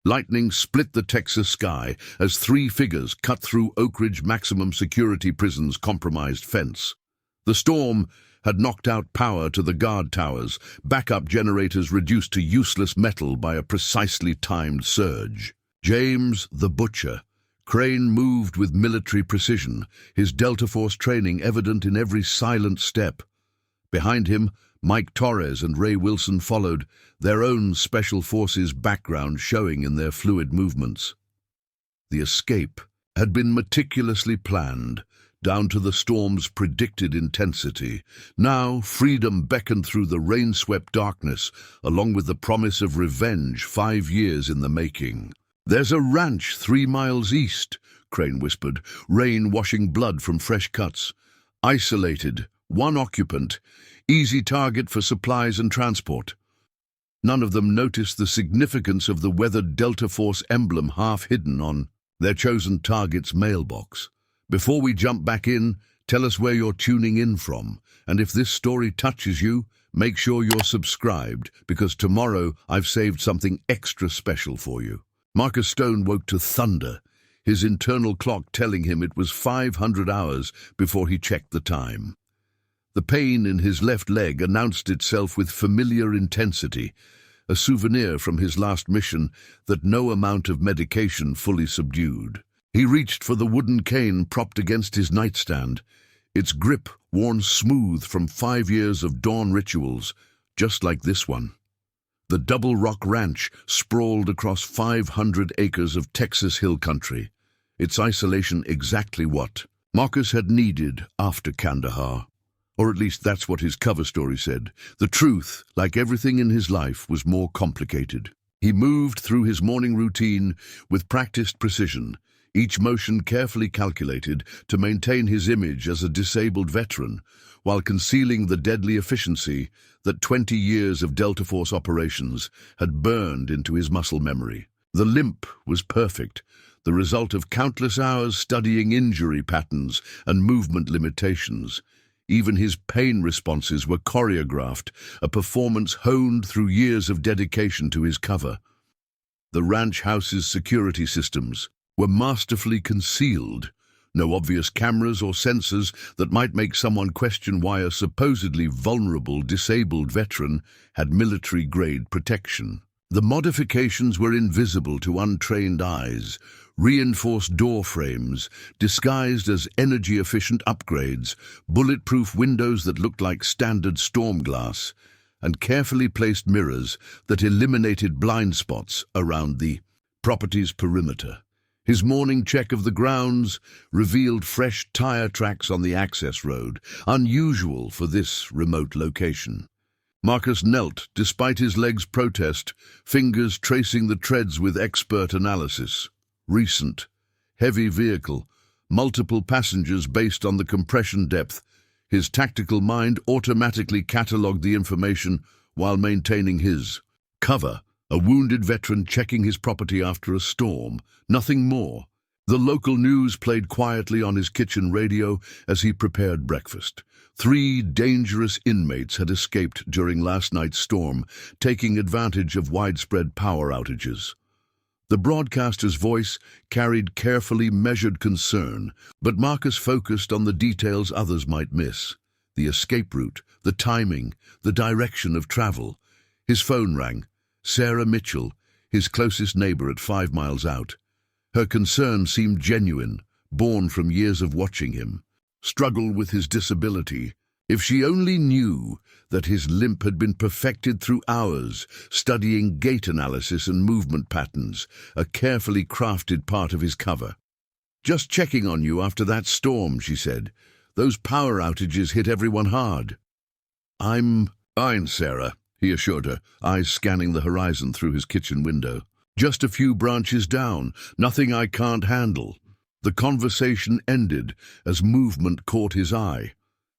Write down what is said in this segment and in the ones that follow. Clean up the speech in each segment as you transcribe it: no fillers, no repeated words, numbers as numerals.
Lightning split the Texas sky as three figures cut through Oakridge Maximum Security Prison's compromised fence. The storm had knocked out power to the guard towers, backup generators reduced to useless metal by a precisely timed surge. James the Butcher. Krane moved with military precision, his Delta Force training evident in every silent step. Behind him, Torres and Ray Wilson followed, their own Special Forces background showing in their fluid movements. The escape had been meticulously planned, down to the storm's predicted intensity. Now, freedom beckoned through the rain-swept darkness, along with the promise of revenge 5 years in the making. "There's a ranch 3 miles east," Krane whispered, rain washing blood from fresh cuts. "Isolated, 1 occupant, easy target for supplies and transport." None of them noticed the significance of the weathered Delta Force emblem half hidden on their chosen target's mailbox. "Before we jump back in, tell us where you're tuning in from, and if this story touches you, make sure you're subscribed, because tomorrow I've saved something extra special for you." Marcus Stone woke to thunder, his internal clock telling him it was 500 hours before he checked the time. The pain in his left leg announced itself with familiar intensity, a souvenir from his last mission that no amount of medication fully subdued. He reached for the wooden cane propped against his nightstand, its grip worn smooth from 5 years of dawn rituals, just like this one. The Double Rock Ranch sprawled across 500 acres of Texas hill country, its isolation exactly what Marcus had needed after Kandahar. Or at least that's what his cover story said. The truth, like everything in his life, was more complicated. He moved through his morning routine with practiced precision, each motion carefully calculated to maintain his image as a disabled veteran, while concealing the deadly efficiency that 20 years of Delta Force operations had burned into his muscle memory. The limp was perfect, the result of countless hours studying injury patterns and movement limitations. Even his pain responses were choreographed, a performance honed through years of dedication to his cover. The ranch house's security systems were masterfully concealed, no obvious cameras or sensors that might make someone question why a supposedly vulnerable, disabled veteran had military-grade protection. The modifications were invisible to untrained eyes, reinforced door frames, disguised as energy-efficient upgrades, bulletproof windows that looked like standard storm glass, and carefully placed mirrors that eliminated blind spots around the property's perimeter. His morning check of the grounds revealed fresh tire tracks on the access road, unusual for this remote location. Marcus knelt, despite his leg's protest, fingers tracing the treads with expert analysis. Recent, heavy vehicle, multiple passengers based on the compression depth. His tactical mind automatically catalogued the information while maintaining his cover. A wounded veteran checking his property after a storm, nothing more. The local news played quietly on his kitchen radio as he prepared breakfast. 3 dangerous inmates had escaped during last night's storm, taking advantage of widespread power outages. The broadcaster's voice carried carefully measured concern, but Marcus focused on the details others might miss. The escape route, the timing, the direction of travel. His phone rang. Sarah Mitchell, his closest neighbor at 5 miles out. Her concern seemed genuine, born from years of watching him struggle with his disability. If she only knew that his limp had been perfected through hours, studying gait analysis and movement patterns, a carefully crafted part of his cover. "Just checking on you after that storm," she said. "Those power outages hit everyone hard." "I'm fine, Sarah," he assured her, eyes scanning the horizon through his kitchen window. "Just a few branches down, nothing I can't handle." The conversation ended as movement caught his eye,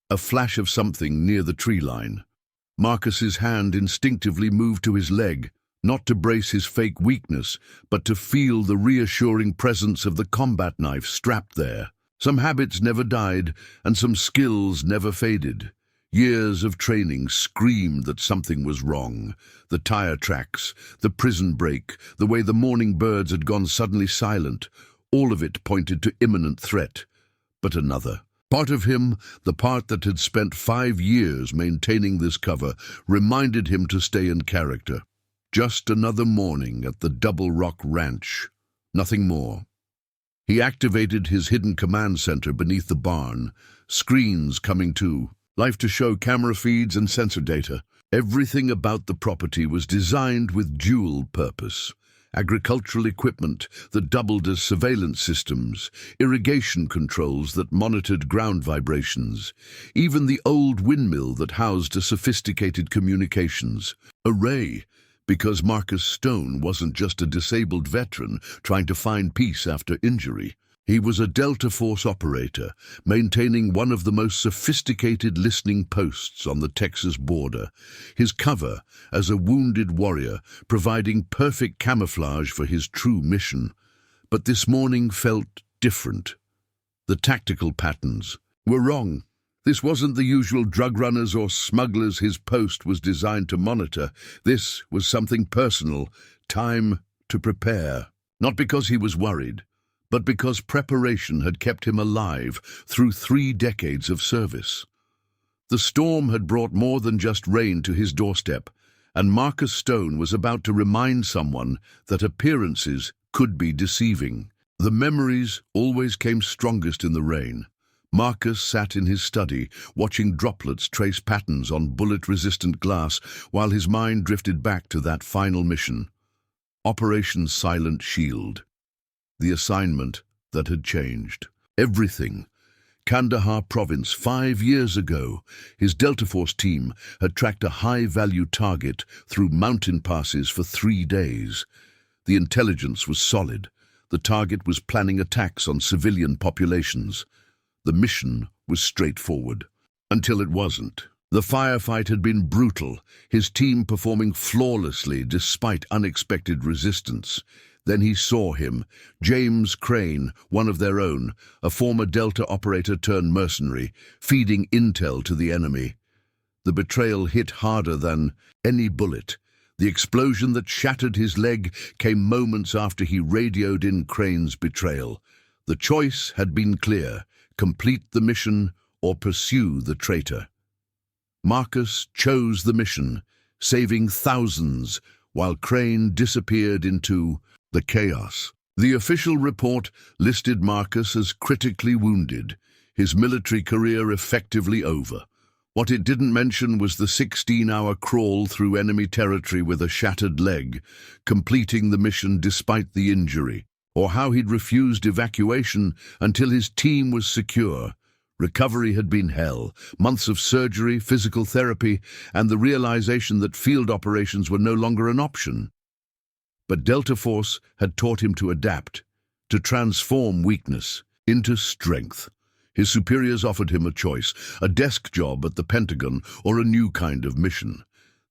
a flash of something near the tree line. Marcus's hand instinctively moved to his leg, not to brace his fake weakness, but to feel the reassuring presence of the combat knife strapped there. Some habits never died, and some skills never faded. Years of training screamed that something was wrong. The tire tracks, the prison break, the way the morning birds had gone suddenly silent, all of it pointed to imminent threat. But another part of him, the part that had spent 5 years maintaining this cover, reminded him to stay in character. Just another morning at the Double Rock Ranch. Nothing more. He activated his hidden command center beneath the barn. Screens coming to life to show camera feeds and sensor data. Everything about the property was designed with dual purpose. Agricultural equipment that doubled as surveillance systems, irrigation controls that monitored ground vibrations, even the old windmill that housed a sophisticated communications array, because Marcus Stone wasn't just a disabled veteran trying to find peace after injury. He was a Delta Force operator, maintaining one of the most sophisticated listening posts on the Texas border, his cover as a wounded warrior, providing perfect camouflage for his true mission. But this morning felt different. The tactical patterns were wrong. This wasn't the usual drug runners or smugglers his post was designed to monitor. This was something personal, time to prepare. Not because he was worried, but because preparation had kept him alive through 3 decades of service. The storm had brought more than just rain to his doorstep, and Marcus Stone was about to remind someone that appearances could be deceiving. The memories always came strongest in the rain. Marcus sat in his study, watching droplets trace patterns on bullet-resistant glass while his mind drifted back to that final mission. Operation Silent Shield. The assignment that had changed everything. Kandahar province 5 years ago, his Delta Force team had tracked a high-value target through mountain passes for 3 days. The intelligence was solid. The target was planning attacks on civilian populations. The mission was straightforward. Until it wasn't. The firefight had been brutal, his team performing flawlessly despite unexpected resistance. Then he saw him, James Krane, one of their own, a former Delta operator turned mercenary, feeding intel to the enemy. The betrayal hit harder than any bullet. The explosion that shattered his leg came moments after he radioed in Crane's betrayal. The choice had been clear: complete the mission or pursue the traitor. Marcus chose the mission, saving thousands, while Krane disappeared into the chaos. The official report listed Marcus as critically wounded, his military career effectively over. What it didn't mention was the 16-hour crawl through enemy territory with a shattered leg, completing the mission despite the injury, or how he'd refused evacuation until his team was secure. Recovery had been hell, months of surgery, physical therapy, and the realization that field operations were no longer an option. But Delta Force had taught him to adapt, to transform weakness into strength. His superiors offered him a choice: a desk job at the Pentagon or a new kind of mission.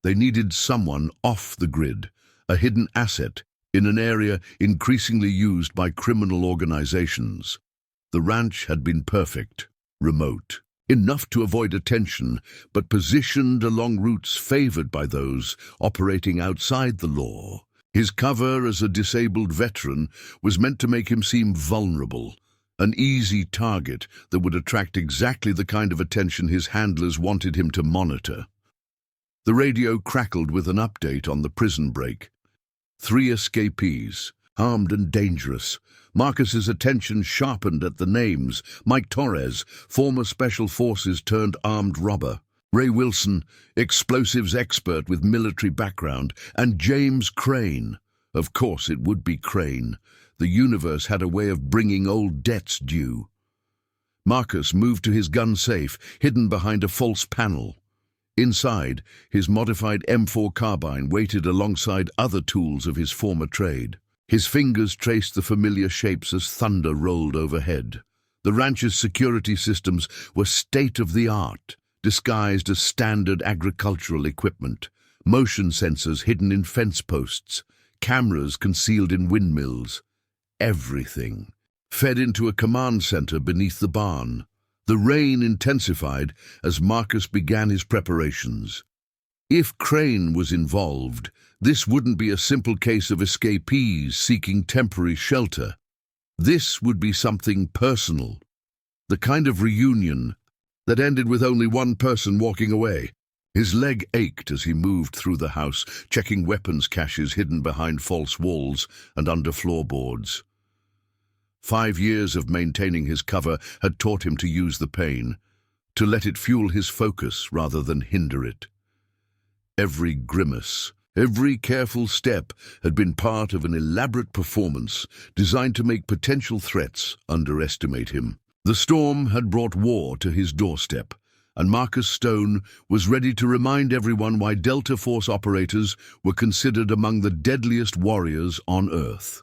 They needed someone off the grid, a hidden asset in an area increasingly used by criminal organizations. The ranch had been perfect, remote, enough to avoid attention, but positioned along routes favored by those operating outside the law. His cover as a disabled veteran was meant to make him seem vulnerable, an easy target that would attract exactly the kind of attention his handlers wanted him to monitor. The radio crackled with an update on the prison break. 3 escapees, armed and dangerous. Marcus's attention sharpened at the names: Mike Torres, former Special Forces turned armed robber; Ray Wilson, explosives expert with military background; and James Krane. Of course it would be Krane. The universe had a way of bringing old debts due. Marcus moved to his gun safe, hidden behind a false panel. Inside, his modified M4 carbine waited alongside other tools of his former trade. His fingers traced the familiar shapes as thunder rolled overhead. The ranch's security systems were state-of-the-art, disguised as standard agricultural equipment, motion sensors hidden in fence posts, cameras concealed in windmills. Everything fed into a command center beneath the barn. The rain intensified as Marcus began his preparations. If Krane was involved, this wouldn't be a simple case of escapees seeking temporary shelter. This would be something personal, the kind of reunion that ended with only one person walking away. His leg ached as he moved through the house, checking weapons caches hidden behind false walls and under floorboards. 5 years of maintaining his cover had taught him to use the pain, to let it fuel his focus rather than hinder it. Every grimace, every careful step had been part of an elaborate performance designed to make potential threats underestimate him. The storm had brought war to his doorstep, and Marcus Stone was ready to remind everyone why Delta Force operators were considered among the deadliest warriors on Earth.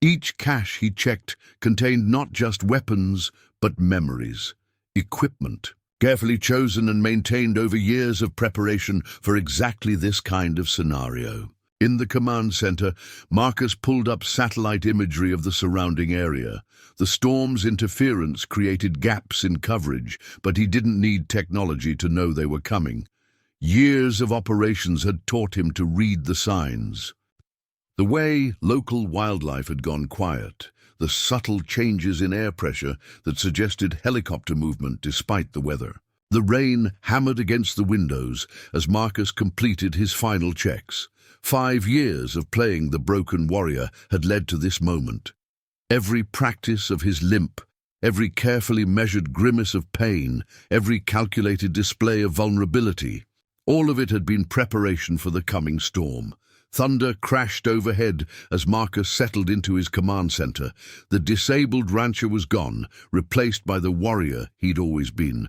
Each cache he checked contained not just weapons, but memories, equipment, carefully chosen and maintained over years of preparation for exactly this kind of scenario. In the command center, Marcus pulled up satellite imagery of the surrounding area. The storm's interference created gaps in coverage, but he didn't need technology to know they were coming. Years of operations had taught him to read the signs. The way local wildlife had gone quiet, the subtle changes in air pressure that suggested helicopter movement despite the weather. The rain hammered against the windows as Marcus completed his final checks. 5 years of playing the broken warrior had led to this moment. Every practice of his limp, every carefully measured grimace of pain, every calculated display of vulnerability, all of it had been preparation for the coming storm. Thunder crashed overhead as Marcus settled into his command center. The disabled rancher was gone, replaced by the warrior he'd always been.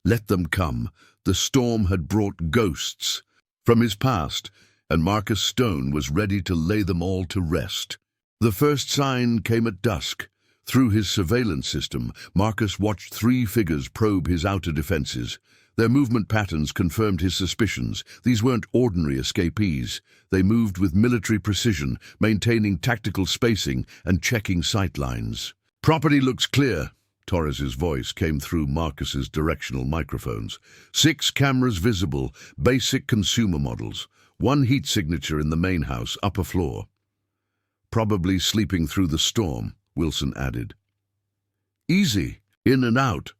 Let them come. The storm had brought ghosts from his past, and Marcus Stone was ready to lay them all to rest. The first sign came at dusk. Through his surveillance system, Marcus watched 3 figures probe his outer defenses. Their movement patterns confirmed his suspicions. These weren't ordinary escapees. They moved with military precision, maintaining tactical spacing and checking sight lines. "Property looks clear," Torres's voice came through Marcus's directional microphones. 6 cameras visible, basic consumer models. 1 heat signature in the main house, upper floor. "Probably sleeping through the storm," Wilson added. "Easy, in and out.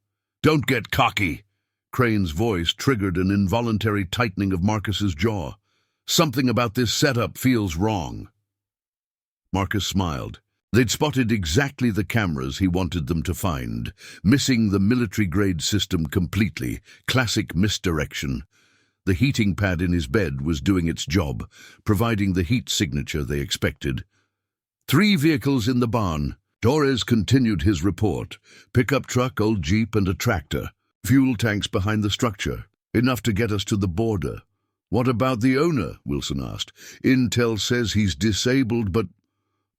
Don't get cocky." Crane's voice triggered an involuntary tightening of Marcus's jaw. "Something about this setup feels wrong." Marcus smiled. They'd spotted exactly the cameras he wanted them to find, missing the military-grade system completely. Classic misdirection. The heating pad in his bed was doing its job, providing the heat signature they expected. 3 vehicles in the barn. Torres continued his report. Pickup truck, old Jeep, and a tractor. Fuel tanks behind the structure. Enough to get us to the border. "What about the owner?" Wilson asked. "Intel says he's disabled, but—"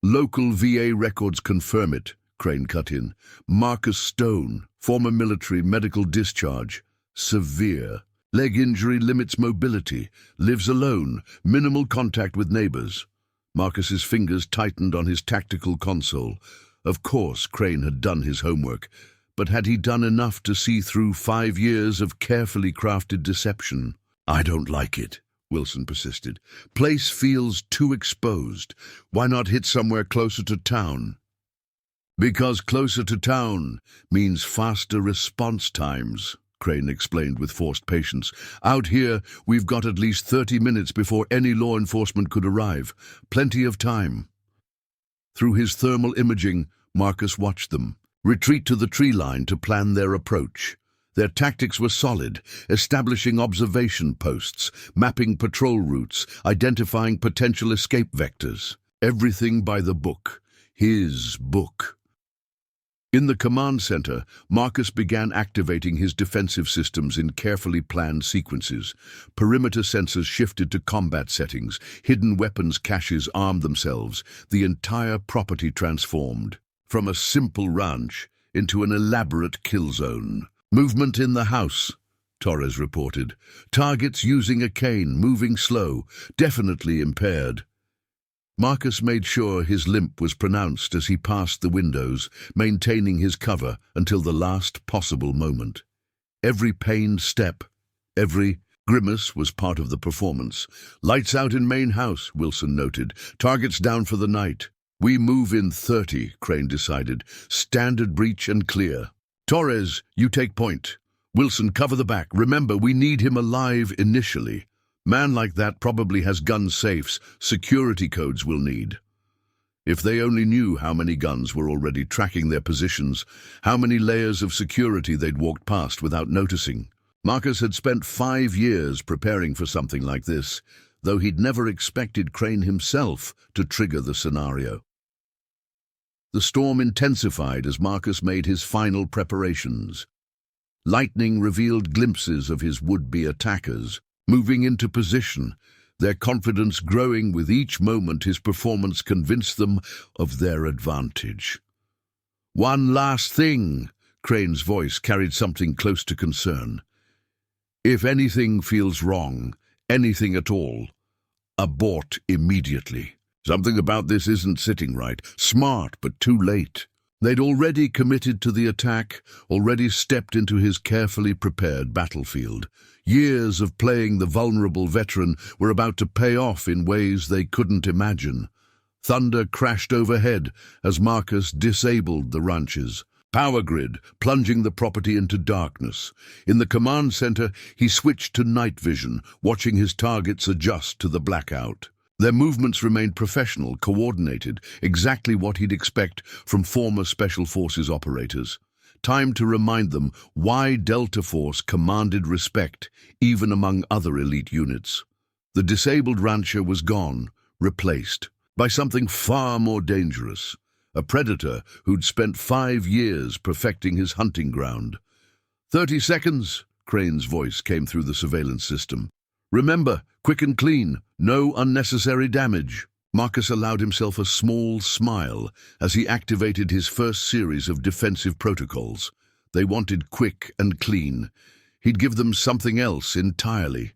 "Local VA records confirm it," Krane cut in. "Marcus Stone, former military, medical discharge. Severe. Leg injury limits mobility. Lives alone. Minimal contact with neighbors." Marcus's fingers tightened on his tactical console. Of course, Krane had done his homework. But had he done enough to see through 5 years of carefully crafted deception? "I don't like it," Wilson persisted. "Place feels too exposed. Why not hit somewhere closer to town?" "Because closer to town means faster response times," Krane explained with forced patience. "Out here, we've got at least 30 minutes before any law enforcement could arrive. Plenty of time." Through his thermal imaging, Marcus watched them retreat to the tree line to plan their approach. Their tactics were solid, establishing observation posts, mapping patrol routes, identifying potential escape vectors. Everything by the book. His book. In the command center, Marcus began activating his defensive systems in carefully planned sequences. Perimeter sensors shifted to combat settings. Hidden weapons caches armed themselves. The entire property transformed. From a simple ranch into an elaborate kill zone. "Movement in the house," Torres reported. "Targets using a cane, moving slow, definitely impaired." Marcus made sure his limp was pronounced as he passed the windows, maintaining his cover until the last possible moment. Every pained step, every grimace was part of the performance. "Lights out in main house," Wilson noted. "Targets down for the night." "We move in 30, Krane decided. "Standard breach and clear." "Torres, you take point. Wilson, cover the back. Remember, we need him alive initially. Man like that probably has gun safes, security codes we'll need." If they only knew how many guns were already tracking their positions, how many layers of security they'd walked past without noticing. Marcus had spent 5 years preparing for something like this, though he'd never expected Krane himself to trigger the scenario. The storm intensified as Marcus made his final preparations. Lightning revealed glimpses of his would-be attackers, moving into position, their confidence growing with each moment his performance convinced them of their advantage. "One last thing," Crane's voice carried something close to concern. "If anything feels wrong, anything at all, abort immediately. Something about this isn't sitting right. Smart, but too late." They'd already committed to the attack, already stepped into his carefully prepared battlefield. Years of playing the vulnerable veteran were about to pay off in ways they couldn't imagine. Thunder crashed overhead as Marcus disabled the ranches. Power grid, plunging the property into darkness. In the command center, he switched to night vision, watching his targets adjust to the blackout. Their movements remained professional, coordinated, exactly what he'd expect from former Special Forces operators. Time to remind them why Delta Force commanded respect, even among other elite units. The disabled rancher was gone, replaced by something far more dangerous. A predator who'd spent 5 years perfecting his hunting ground. 30 seconds, Crane's voice came through the surveillance system. "Remember, quick and clean, no unnecessary damage." Marcus allowed himself a small smile as he activated his first series of defensive protocols. They wanted quick and clean. He'd give them something else entirely.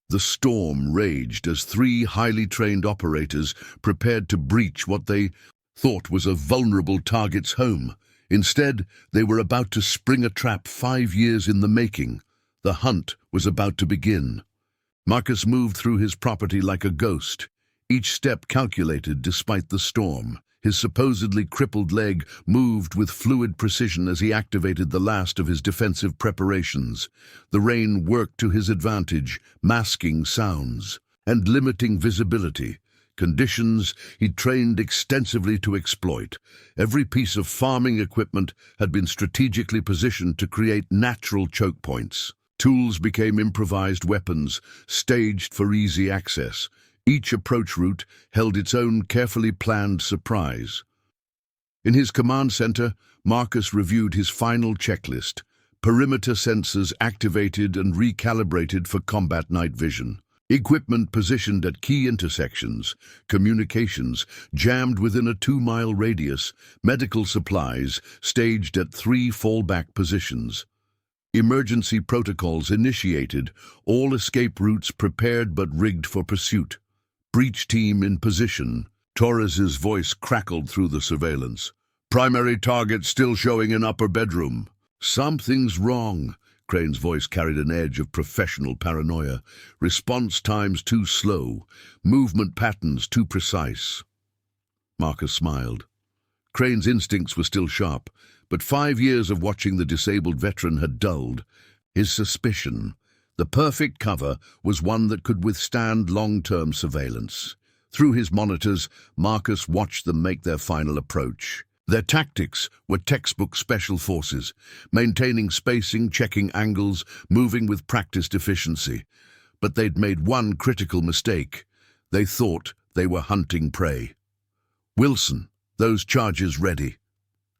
The storm raged as 3 highly trained operators prepared to breach what they thought was a vulnerable target's home. Instead, they were about to spring a trap 5 years in the making. The hunt was about to begin. Marcus moved through his property like a ghost, each step calculated despite the storm. His supposedly crippled leg moved with fluid precision as he activated the last of his defensive preparations. The rain worked to his advantage, masking sounds and limiting visibility. Conditions he'd trained extensively to exploit. Every piece of farming equipment had been strategically positioned to create natural choke points. Tools became improvised weapons, staged for easy access. Each approach route held its own carefully planned surprise. In his command center, Marcus reviewed his final checklist. Perimeter sensors activated and recalibrated for combat night vision. Equipment positioned at key intersections, communications jammed within a 2-mile radius, medical supplies staged at 3 fallback positions. Emergency protocols initiated, all escape routes prepared but rigged for pursuit. Breach team in position. Torres's voice crackled through the surveillance. "Primary target still showing in upper bedroom." "Something's wrong." Crane's voice carried an edge of professional paranoia. "Response times too slow. Movement patterns too precise." Marcus smiled. Crane's instincts were still sharp, but 5 years of watching the disabled veteran had dulled his suspicion. The perfect cover was one that could withstand long-term surveillance. Through his monitors, Marcus watched them make their final approach. Their tactics were textbook Special Forces, maintaining spacing, checking angles, moving with practiced efficiency. But they'd made one critical mistake. They thought they were hunting prey. "Wilson, those charges ready."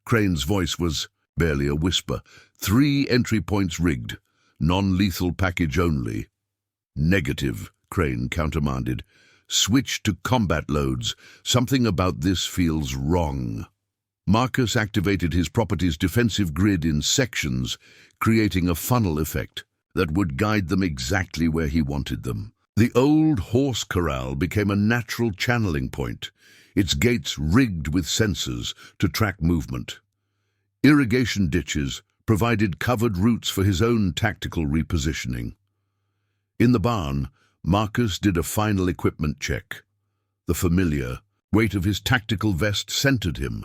Crane's voice was barely a whisper. 3 entry points rigged. Non-lethal package only. "Negative," Krane countermanded. "Switch to combat loads. Something about this feels wrong." Marcus activated his property's defensive grid in sections, creating a funnel effect that would guide them exactly where he wanted them. The old horse corral became a natural channeling point, its gates rigged with sensors to track movement. Irrigation ditches provided covered routes for his own tactical repositioning. In the barn, Marcus did a final equipment check. The familiar weight of his tactical vest centered him,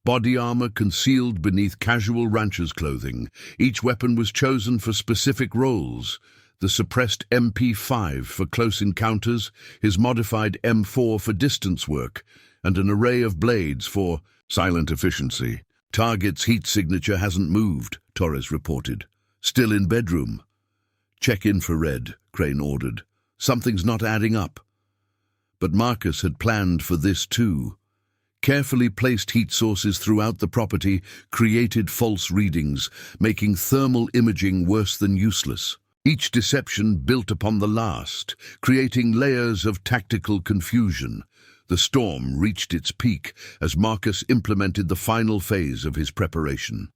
body armor concealed beneath casual rancher's clothing. Each weapon was chosen for specific roles: the suppressed MP5 for close encounters, his modified M4 for distance work, and an array of blades for silent efficiency. "Target's heat signature hasn't moved," Torres reported. "Still in bedroom." "Check infrared," Krane ordered. "Something's not adding up." But Marcus had planned for this too. Carefully placed heat sources throughout the property created false readings, making thermal imaging worse than useless. Each deception built upon the last, creating layers of tactical confusion. The storm reached its peak as Marcus implemented the final phase of his preparation.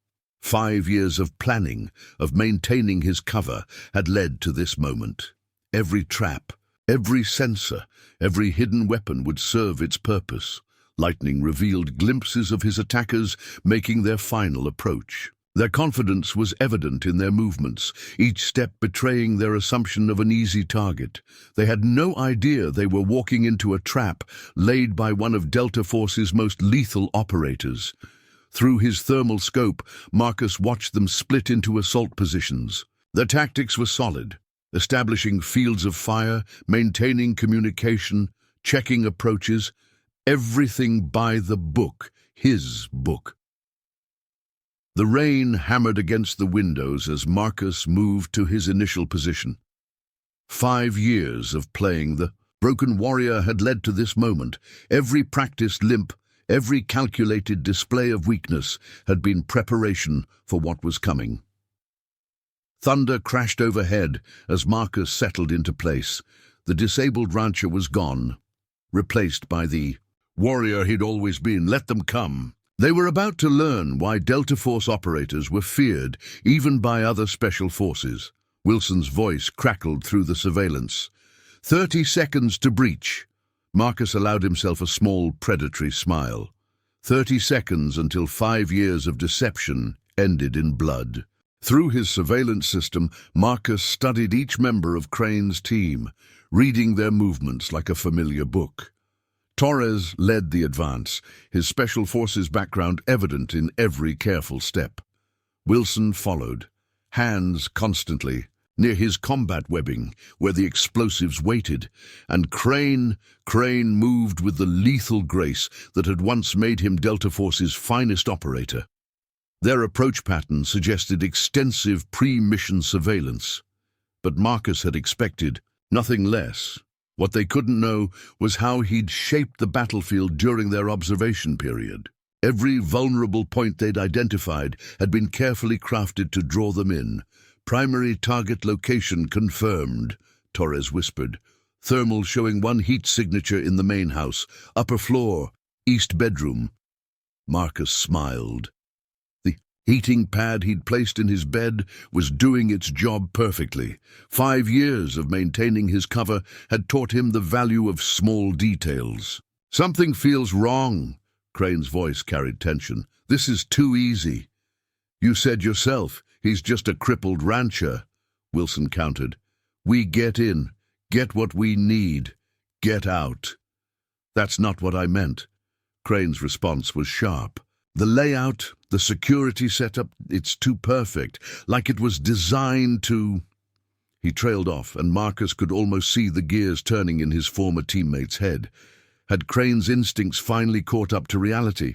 5 years of planning, of maintaining his cover, had led to this moment. Every trap, every sensor, every hidden weapon would serve its purpose. Lightning revealed glimpses of his attackers making their final approach. Their confidence was evident in their movements, each step betraying their assumption of an easy target. They had no idea they were walking into a trap laid by one of Delta Force's most lethal operators. Through his thermal scope, Marcus watched them split into assault positions. Their tactics were solid, establishing fields of fire, maintaining communication, checking approaches, everything by the book, his book. The rain hammered against the windows as Marcus moved to his initial position. 5 years of playing the broken warrior had led to this moment. Every practiced limp, every calculated display of weakness had been preparation for what was coming. Thunder crashed overhead as Marcus settled into place. The disabled rancher was gone, replaced by the warrior he'd always been. Let them come. They were about to learn why Delta Force operators were feared even by other special forces. Wilson's voice crackled through the surveillance. 30 seconds to breach. Marcus allowed himself a small predatory smile. 30 seconds until 5 years of deception ended in blood. Through his surveillance system, Marcus studied each member of Krane's team, reading their movements like a familiar book. Torres led the advance, his special forces background evident in every careful step. Wilson followed, hands constantly near his combat webbing where the explosives waited, and Krane moved with the lethal grace that had once made him Delta Force's finest operator. Their approach pattern suggested extensive pre-mission surveillance, but Marcus had expected nothing less. What they couldn't know was how he'd shaped the battlefield during their observation period. Every vulnerable point they'd identified had been carefully crafted to draw them in. "Primary target location confirmed," Torres whispered. "Thermal showing one heat signature in the main house. Upper floor, east bedroom." Marcus smiled. The heating pad he'd placed in his bed was doing its job perfectly. 5 years of maintaining his cover had taught him the value of small details. "Something feels wrong," Crane's voice carried tension. "This is too easy." "You said yourself, he's just a crippled rancher," Wilson countered. "We get in, get what we need, get out." "That's not what I meant." Crane's response was sharp. "The layout, the security setup, it's too perfect, like it was designed to—" He trailed off, and Marcus could almost see the gears turning in his former teammate's head. Had Crane's instincts finally caught up to reality?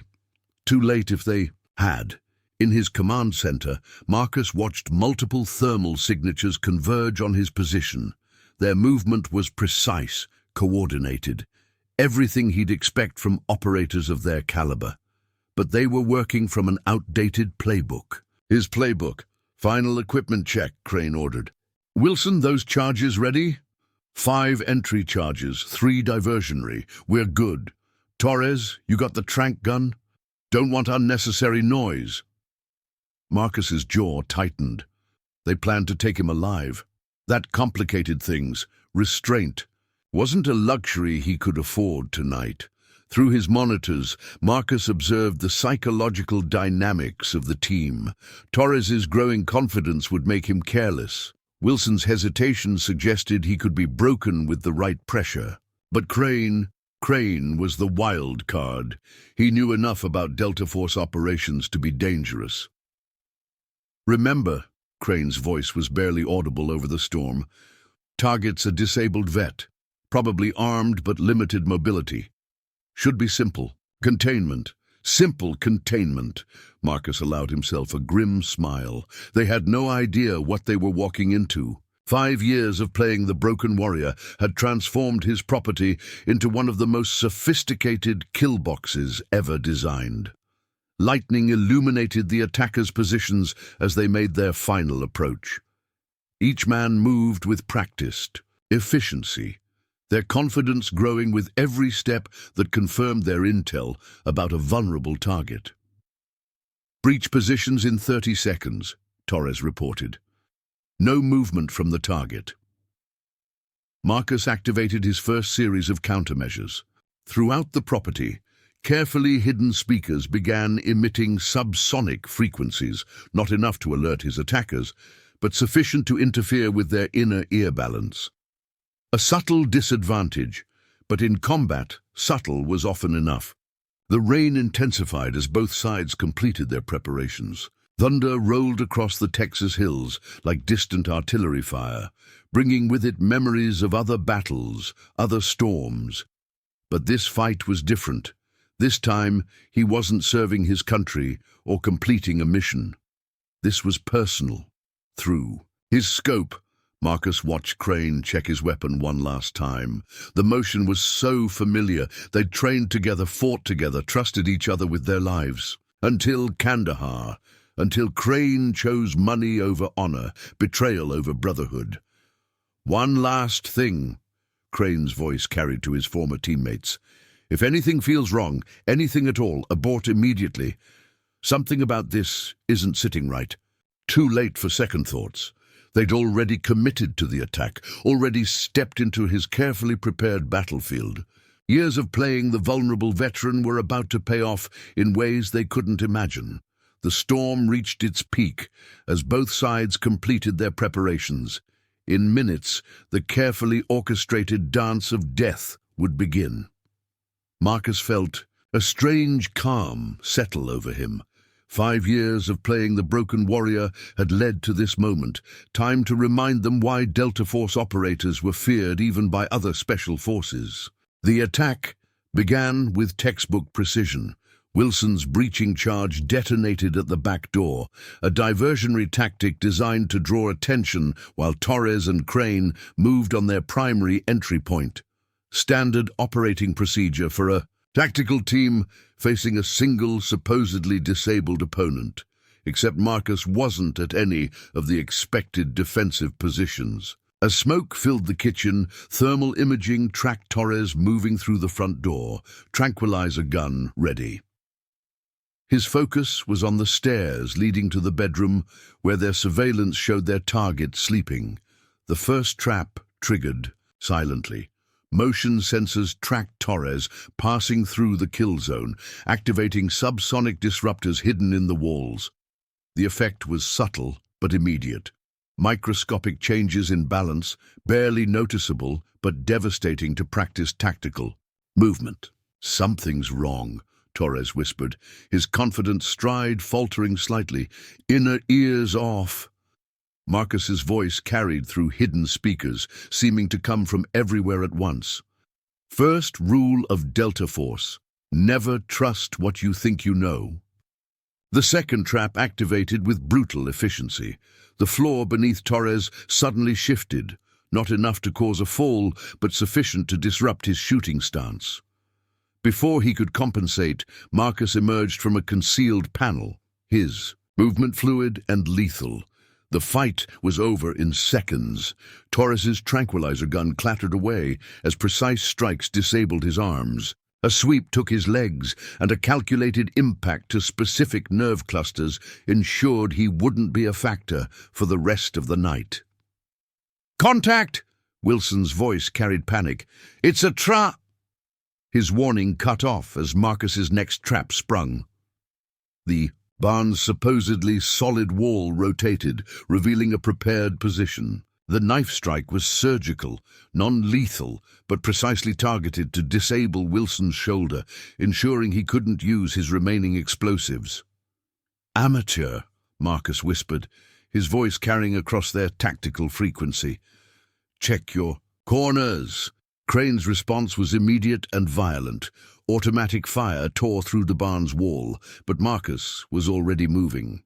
Too late if they had. In his command center, Marcus watched multiple thermal signatures converge on his position. Their movement was precise, coordinated. Everything he'd expect from operators of their caliber. But they were working from an outdated playbook. "His playbook. Final equipment check," Krane ordered. "Wilson, those charges ready?" 5 entry charges, 3 diversionary. We're good. Torres, you got the trank gun? Don't want unnecessary noise." Marcus's jaw tightened. They planned to take him alive. That complicated things. restraint, wasn't a luxury he could afford tonight. Through his monitors, Marcus observed the psychological dynamics of the team. Torres's growing confidence would make him careless. Wilson's hesitation suggested he could be broken with the right pressure. But Krane was the wild card. He knew enough about Delta Force operations to be dangerous. "Remember," Crane's voice was barely audible over the storm, "target's a disabled vet, probably armed but limited mobility. Should be simple. Containment. Simple containment." Marcus allowed himself a grim smile. They had no idea what they were walking into. 5 years of playing the broken warrior had transformed his property into one of the most sophisticated kill boxes ever designed. Lightning illuminated the attackers' positions as they made their final approach. Each man moved with practiced efficiency, their confidence growing with every step that confirmed their intel about a vulnerable target. "Breach positions in 30 seconds, Torres reported. No movement from the target. Marcus activated his first series of countermeasures. Throughout the property, carefully hidden speakers began emitting subsonic frequencies, not enough to alert his attackers, but sufficient to interfere with their inner ear balance. A subtle disadvantage, but in combat, subtle was often enough. The rain intensified as both sides completed their preparations. Thunder rolled across the Texas hills like distant artillery fire, bringing with it memories of other battles, other storms. But this fight was different. This time, he wasn't serving his country or completing a mission. This was personal. Through his scope, Marcus watched Krane check his weapon one last time. The motion was so familiar. They'd trained together, fought together, trusted each other with their lives. Until Kandahar. Until Krane chose money over honor, betrayal over brotherhood. "One last thing," Crane's voice carried to his former teammates. "If anything feels wrong, anything at all, abort immediately. Something about this isn't sitting right." Too late for second thoughts. They'd already committed to the attack, already stepped into his carefully prepared battlefield. Years of playing the vulnerable veteran were about to pay off in ways they couldn't imagine. The storm reached its peak as both sides completed their preparations. In minutes, the carefully orchestrated dance of death would begin. Marcus felt a strange calm settle over him. 5 years of playing the broken warrior had led to this moment, time to remind them why Delta Force operators were feared even by other special forces. The attack began with textbook precision. Wilson's breaching charge detonated at the back door, a diversionary tactic designed to draw attention while Torres and Krane moved on their primary entry point. Standard operating procedure for a tactical team facing a single, supposedly disabled opponent, except Marcus wasn't at any of the expected defensive positions. As smoke filled the kitchen, thermal imaging tracked Torres moving through the front door, tranquilizer gun ready. His focus was on the stairs leading to the bedroom where their surveillance showed their target sleeping. The first trap triggered silently. Motion sensors tracked Torres, passing through the kill zone, activating subsonic disruptors hidden in the walls. The effect was subtle but immediate. Microscopic changes in balance, barely noticeable but devastating to practice tactical movement. "Something's wrong," Torres whispered, his confident stride faltering slightly. "Inner ears off." Marcus's voice carried through hidden speakers, seeming to come from everywhere at once. "First rule of Delta Force: never trust what you think you know." The second trap activated with brutal efficiency. The floor beneath Torres suddenly shifted, not enough to cause a fall, but sufficient to disrupt his shooting stance. Before he could compensate, Marcus emerged from a concealed panel, his movement fluid and lethal. The fight was over in seconds. Torres's tranquilizer gun clattered away as precise strikes disabled his arms. A sweep took his legs, and a calculated impact to specific nerve clusters ensured he wouldn't be a factor for the rest of the night. "Contact!" Wilson's voice carried panic. "It's a trap!" His warning cut off as Marcus's next trap sprung. The barn's supposedly solid wall rotated, revealing a prepared position. The knife strike was surgical, non-lethal, but precisely targeted to disable Wilson's shoulder, ensuring he couldn't use his remaining explosives. "Amateur," Marcus whispered, his voice carrying across their tactical frequency. "Check your corners." Crane's response was immediate and violent. Automatic fire tore through the barn's wall, but Marcus was already moving.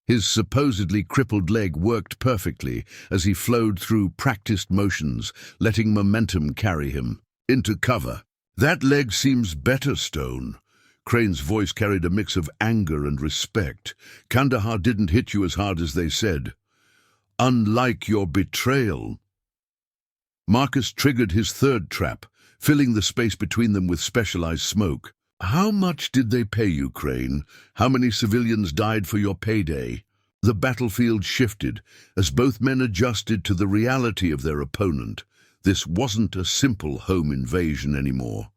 His supposedly crippled leg worked perfectly as he flowed through practiced motions, letting momentum carry him into cover. "That leg seems better, Stone." Crane's voice carried a mix of anger and respect. "Kandahar didn't hit you as hard as they said. Unlike your betrayal." Marcus triggered his third trap, filling the space between them with specialized smoke. "How much did they pay you, Krane? How many civilians died for your payday?" The battlefield shifted as both men adjusted to the reality of their opponent. This wasn't a simple home invasion anymore.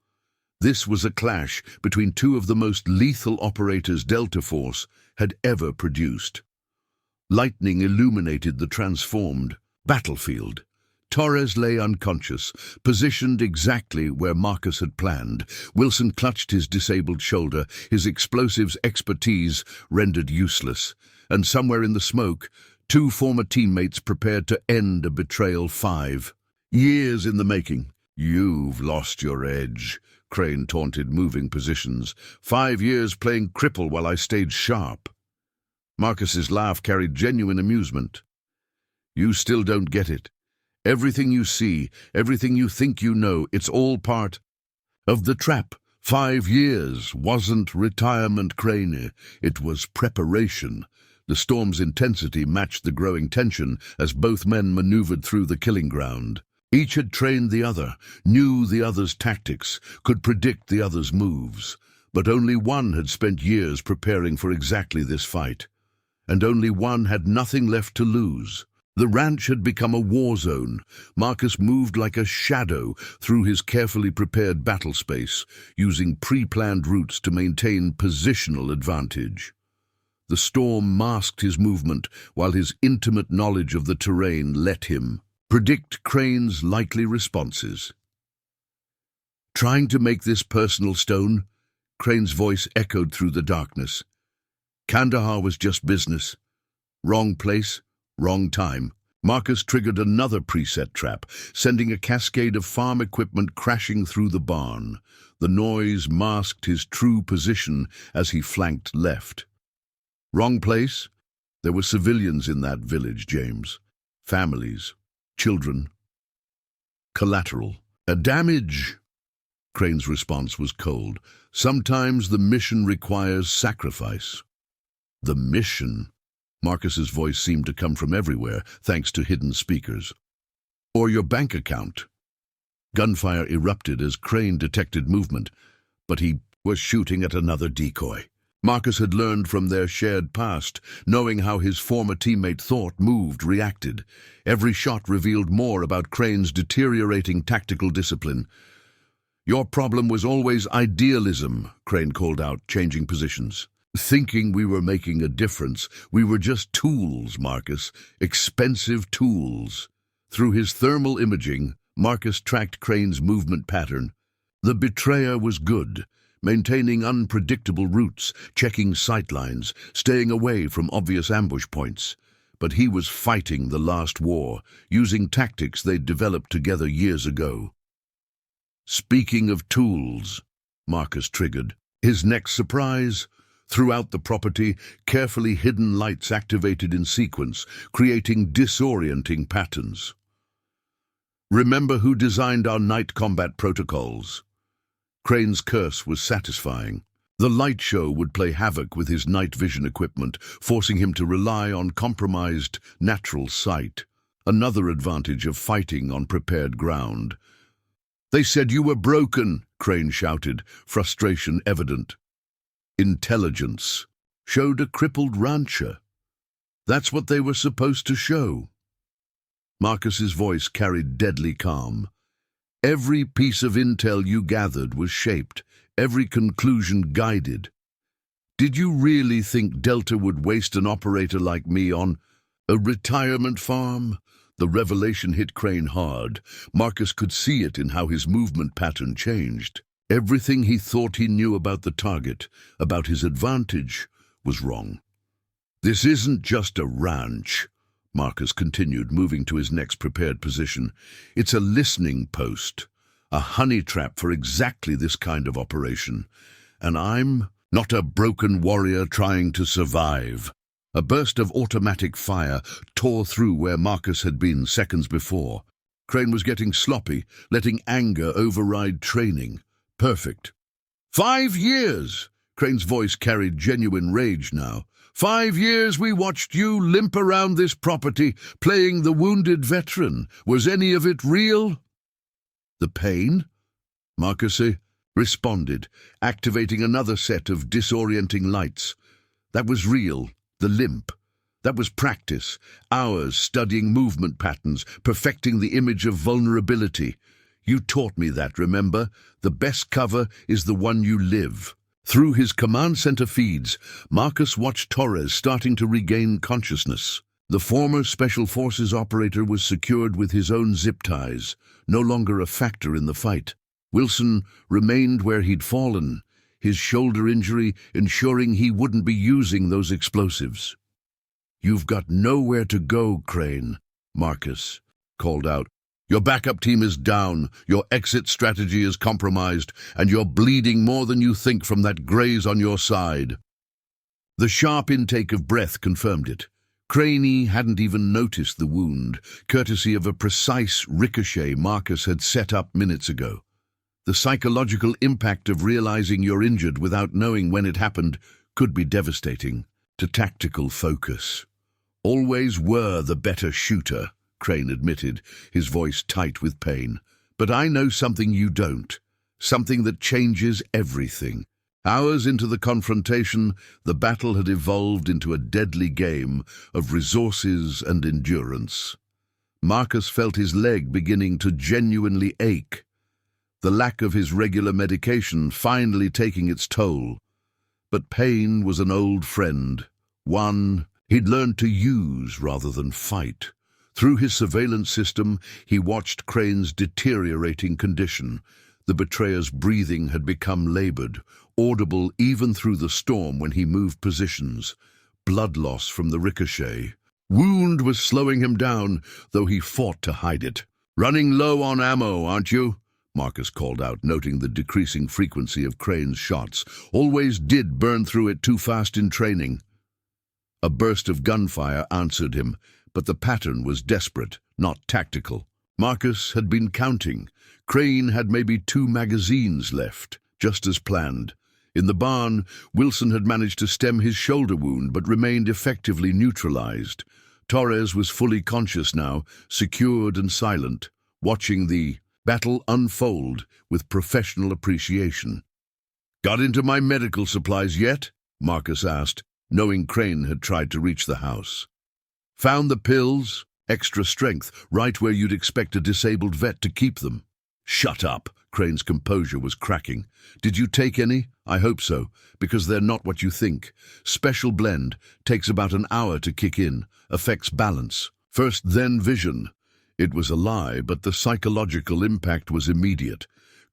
This was a clash between two of the most lethal operators Delta Force had ever produced. Lightning illuminated the transformed battlefield. Torres lay unconscious, positioned exactly where Marcus had planned. Wilson clutched his disabled shoulder, his explosives expertise rendered useless. And somewhere in the smoke, two former teammates prepared to end a betrayal 5 years in the making. "You've lost your edge," Krane taunted, moving positions. 5 years playing cripple while I stayed sharp." Marcus's laugh carried genuine amusement. "You still don't get it. Everything you see, everything you think you know, it's all part of the trap. 5 years wasn't retirement, Krane. It was preparation." The storm's intensity matched the growing tension as both men maneuvered through the killing ground. Each had trained the other, knew the other's tactics, could predict the other's moves. But only one had spent years preparing for exactly this fight. And only one had nothing left to lose. The ranch had become a war zone. Marcus moved like a shadow through his carefully prepared battle space, using pre-planned routes to maintain positional advantage. The storm masked his movement, while his intimate knowledge of the terrain let him predict Crane's likely responses. "Trying to make this personal, Stone?" Crane's voice echoed through the darkness. "Kandahar was just business. Wrong place, wrong time." Marcus triggered another preset trap, sending a cascade of farm equipment crashing through the barn. The noise masked his true position as he flanked left. Wrong place? There were civilians in that village, James. Families, children. Collateral. A damage. Crane's response was cold. Sometimes the mission requires sacrifice. The mission? Marcus's voice seemed to come from everywhere, thanks to hidden speakers. Or your bank account. Gunfire erupted as Krane detected movement, but he was shooting at another decoy. Marcus had learned from their shared past, knowing how his former teammate thought, moved, reacted. Every shot revealed more about Crane's deteriorating tactical discipline. "Your problem was always idealism," Krane called out, changing positions. "Thinking we were making a difference. We were just tools, Marcus. Expensive tools." Through his thermal imaging, Marcus tracked Crane's movement pattern. The betrayer was good, maintaining unpredictable routes, checking sightlines, staying away from obvious ambush points. But he was fighting the last war, using tactics they'd developed together years ago. Speaking of tools, Marcus triggered. His next surprise? Throughout the property, carefully hidden lights activated in sequence, creating disorienting patterns. Remember who designed our night combat protocols? Crane's curse was satisfying. The light show would play havoc with his night vision equipment, forcing him to rely on compromised natural sight. Another advantage of fighting on prepared ground. "They said you were broken," Krane shouted, frustration evident. "Intelligence showed a crippled rancher. That's what they were supposed to show." Marcus's voice carried deadly calm. Every piece of intel you gathered was shaped, every conclusion guided. Did you really think Delta would waste an operator like me on a retirement farm? The revelation hit Krane hard. Marcus could see it in how his movement pattern changed. Everything he thought he knew about the target, about his advantage, was wrong. This isn't just a ranch, Marcus continued, moving to his next prepared position. It's a listening post, a honey trap for exactly this kind of operation. And I'm not a broken warrior trying to survive. A burst of automatic fire tore through where Marcus had been seconds before. Krane was getting sloppy, letting anger override training. Perfect. 5 years! Crane's voice carried genuine rage now. 5 years we watched you limp around this property, playing the wounded veteran. Was any of it real? The pain? Marcus responded, activating another set of disorienting lights. That was real, the limp. That was practice, hours studying movement patterns, perfecting the image of vulnerability. You taught me that, remember? The best cover is the one you live. Through his command center feeds, Marcus watched Torres starting to regain consciousness. The former Special Forces operator was secured with his own zip ties, no longer a factor in the fight. Wilson remained where he'd fallen, his shoulder injury ensuring he wouldn't be using those explosives. You've got nowhere to go, Krane, Marcus called out. Your backup team is down, your exit strategy is compromised, and you're bleeding more than you think from that graze on your side. The sharp intake of breath confirmed it. Krane hadn't even noticed the wound, courtesy of a precise ricochet Marcus had set up minutes ago. The psychological impact of realizing you're injured without knowing when it happened could be devastating. To tactical focus. Always were the better shooter, Krane admitted, his voice tight with pain. But I know something you don't. Something that changes everything. Hours into the confrontation, the battle had evolved into a deadly game of resources and endurance. Marcus felt his leg beginning to genuinely ache. The lack of his regular medication finally taking its toll. But pain was an old friend, one he'd learned to use rather than fight. Through his surveillance system, he watched Krane's deteriorating condition. The betrayer's breathing had become labored, audible even through the storm when he moved positions. Blood loss from the ricochet. Wound was slowing him down, though he fought to hide it. "Running low on ammo, aren't you?" Marcus called out, noting the decreasing frequency of Krane's shots. Always did burn through it too fast in training. A burst of gunfire answered him, but the pattern was desperate, not tactical. Marcus had been counting. Krane had maybe 2 magazines left, just as planned. In the barn, Wilson had managed to stem his shoulder wound, but remained effectively neutralized. Torres was fully conscious now, secured and silent, watching the battle unfold with professional appreciation. "Got into my medical supplies yet?" Marcus asked, knowing Krane had tried to reach the house. "Found the pills? Extra strength, right where you'd expect a disabled vet to keep them." "Shut up!" Crane's composure was cracking. "Did you take any? I hope so, because they're not what you think. Special blend, takes about an hour to kick in, affects balance. First, then vision." It was a lie, but the psychological impact was immediate.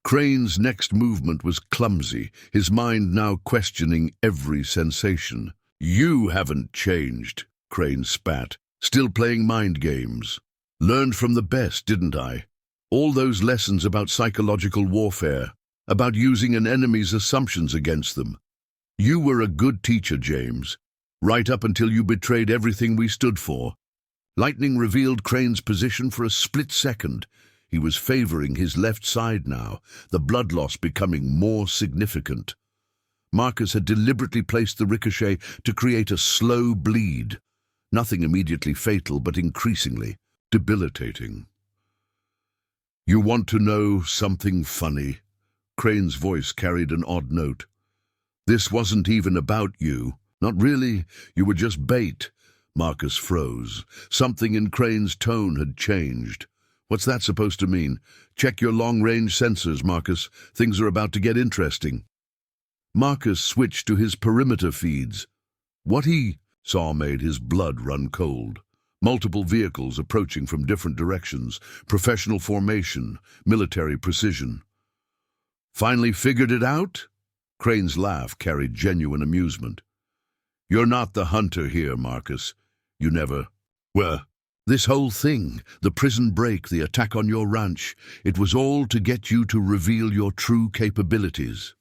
Crane's next movement was clumsy, his mind now questioning every sensation. "You haven't changed," Krane spat. "Still playing mind games. Learned from the best, didn't I? All those lessons about psychological warfare, about using an enemy's assumptions against them. You were a good teacher, James, right up until you betrayed everything we stood for." Lightning revealed Crane's position for a split second. He was favoring his left side now, the blood loss becoming more significant. Marcus had deliberately placed the ricochet to create a slow bleed. Nothing immediately fatal, but increasingly debilitating. "You want to know something funny?" Crane's voice carried an odd note. "This wasn't even about you. Not really. You were just bait. Marcus froze. Something in Crane's tone had changed. What's that supposed to mean? Check your long-range sensors, Marcus. Things are about to get interesting. Marcus switched to his perimeter feeds. What he saw made his blood run cold. Multiple vehicles approaching from different directions. Professional formation. Military precision. Finally figured it out? Crane's laugh carried genuine amusement. You're not the hunter here, Marcus. You never were. This whole thing, the prison break, the attack on your ranch, it was all to get you to reveal your true capabilities.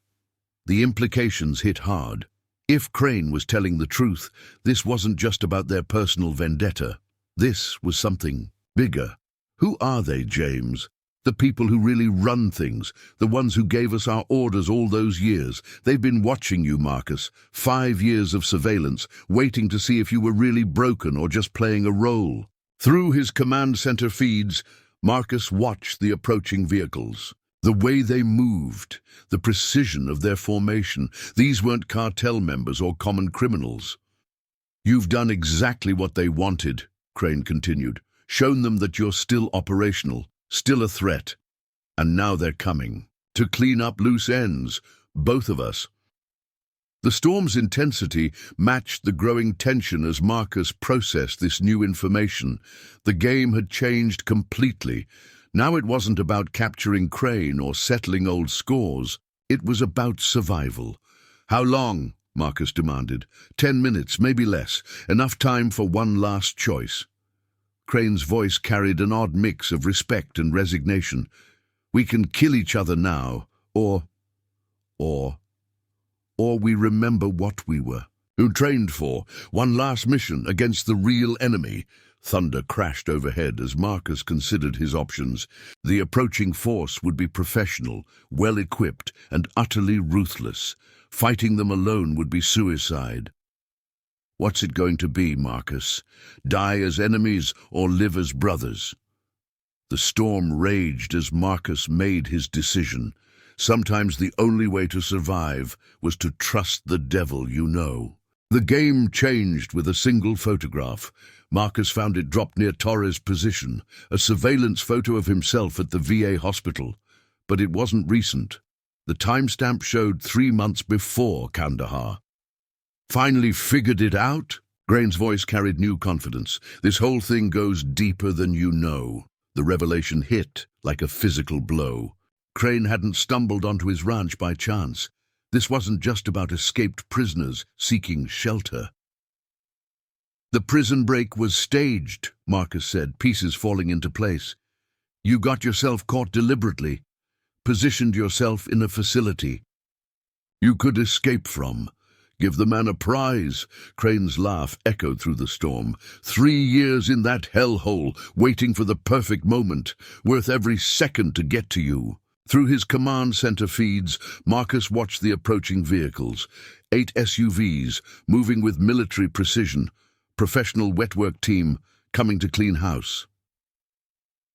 The implications hit hard. If Krane was telling the truth, this wasn't just about their personal vendetta. This was something bigger. Who are they, James? The people who really run things, the ones who gave us our orders all those years. They've been watching you, Marcus. 5 years of surveillance, waiting to see if you were really broken or just playing a role. Through his command center feeds, Marcus watched the approaching vehicles. The way they moved, the precision of their formation. These weren't cartel members or common criminals. You've done exactly what they wanted, Krane continued. Shown them that you're still operational. Still a threat. And now they're coming. To clean up loose ends. Both of us. The storm's intensity matched the growing tension as Marcus processed this new information. The game had changed completely. Now it wasn't about capturing Krane or settling old scores. It was about survival. How long? Marcus demanded. 10 minutes, maybe less. Enough time for one last choice. Crane's voice carried an odd mix of respect and resignation. We can kill each other now, or we remember what we were. Who trained for? One last mission against the real enemy. Thunder crashed overhead as Marcus considered his options. The approaching force would be professional, well-equipped, and utterly ruthless. Fighting them alone would be suicide. What's it going to be, Marcus? Die as enemies or live as brothers? The storm raged as Marcus made his decision. Sometimes the only way to survive was to trust the devil you know. The game changed with a single photograph. Marcus found it dropped near Torres' position, a surveillance photo of himself at the VA hospital. But it wasn't recent. The timestamp showed 3 months before Kandahar. Finally figured it out? Crane's voice carried new confidence. This whole thing goes deeper than you know. The revelation hit like a physical blow. Krane hadn't stumbled onto his ranch by chance. This wasn't just about escaped prisoners seeking shelter. The prison break was staged, Marcus said, pieces falling into place. You got yourself caught deliberately, positioned yourself in a facility you could escape from. Give the man a prize. Crane's laugh echoed through the storm. 3 years in that hellhole, waiting for the perfect moment, worth every second to get to you. Through his command center feeds, Marcus watched the approaching vehicles. 8 SUVs, moving with military precision. Professional wetwork team, coming to clean house.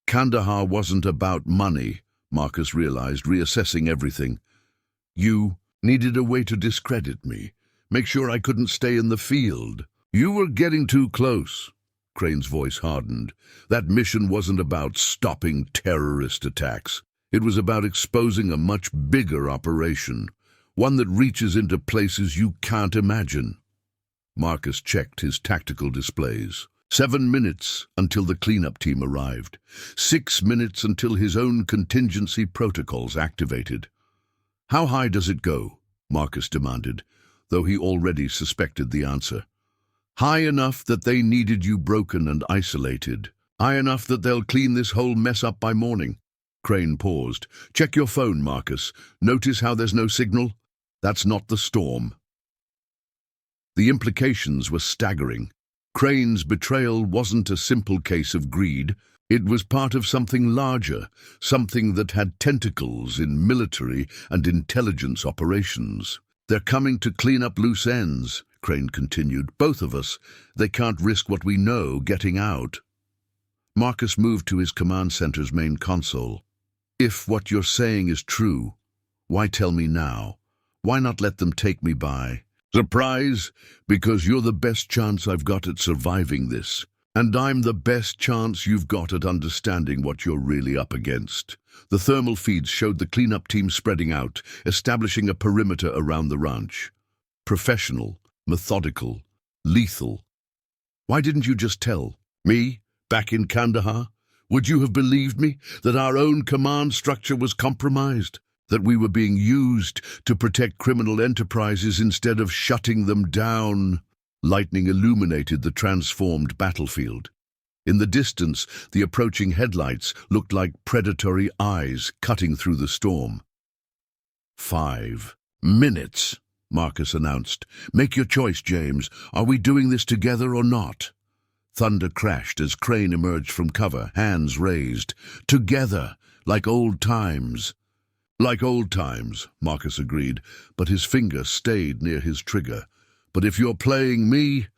Kandahar wasn't about money, Marcus realized, reassessing everything. You needed a way to discredit me. Make sure I couldn't stay in the field. You were getting too close. Crane's voice hardened. That mission wasn't about stopping terrorist attacks. It was about exposing a much bigger operation, one that reaches into places you can't imagine. Marcus checked his tactical displays. 7 minutes until the cleanup team arrived. 6 minutes until his own contingency protocols activated. How high does it go? Marcus demanded, though he already suspected the answer. High enough that they needed you broken and isolated. High enough that they'll clean this whole mess up by morning. Krane paused. Check your phone, Marcus. Notice how there's no signal? That's not the storm. The implications were staggering. Crane's betrayal wasn't a simple case of greed. It was part of something larger, something that had tentacles in military and intelligence operations. They're coming to clean up loose ends, Krane continued. Both of us. They can't risk what we know getting out. Marcus moved to his command center's main console. If what you're saying is true, why tell me now? Why not let them take me by? Surprise, because you're the best chance I've got at surviving this. And I'm the best chance you've got at understanding what you're really up against. The thermal feeds showed the cleanup team spreading out, establishing a perimeter around the ranch. Professional, methodical, lethal. Why didn't you just tell me, back in Kandahar? Would you have believed me that our own command structure was compromised? That we were being used to protect criminal enterprises instead of shutting them down? Lightning illuminated the transformed battlefield. In the distance, the approaching headlights looked like predatory eyes cutting through the storm. 5 minutes, Marcus announced. Make your choice, James. Are we doing this together or not? Thunder crashed as Krane emerged from cover, hands raised. Together, like old times. Like old times, Marcus agreed, but his finger stayed near his trigger. But if you're playing me,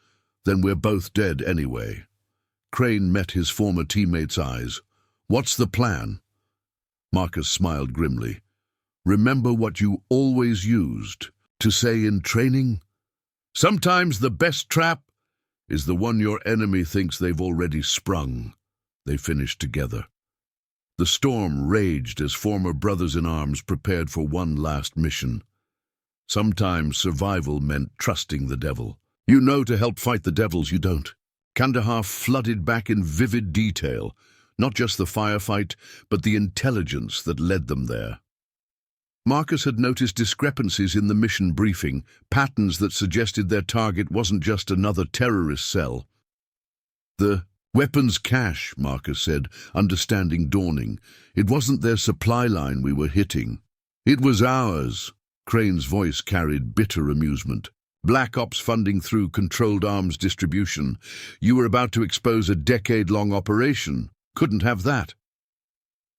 then we're both dead anyway. Krane met his former teammate's eyes. What's the plan? Marcus smiled grimly. Remember what you always used to say in training? Sometimes the best trap is the one your enemy thinks they've already sprung. They finished together. The storm raged as former brothers-in-arms prepared for one last mission. Sometimes survival meant trusting the devil. You know to help fight the devils you don't. Kandahar flooded back in vivid detail, not just the firefight, but the intelligence that led them there. Marcus had noticed discrepancies in the mission briefing, patterns that suggested their target wasn't just another terrorist cell. The weapons cache, Marcus said, understanding dawning. It wasn't their supply line we were hitting. It was ours. Crane's voice carried bitter amusement. Black Ops funding through controlled arms distribution. You were about to expose a decade-long operation. Couldn't have that.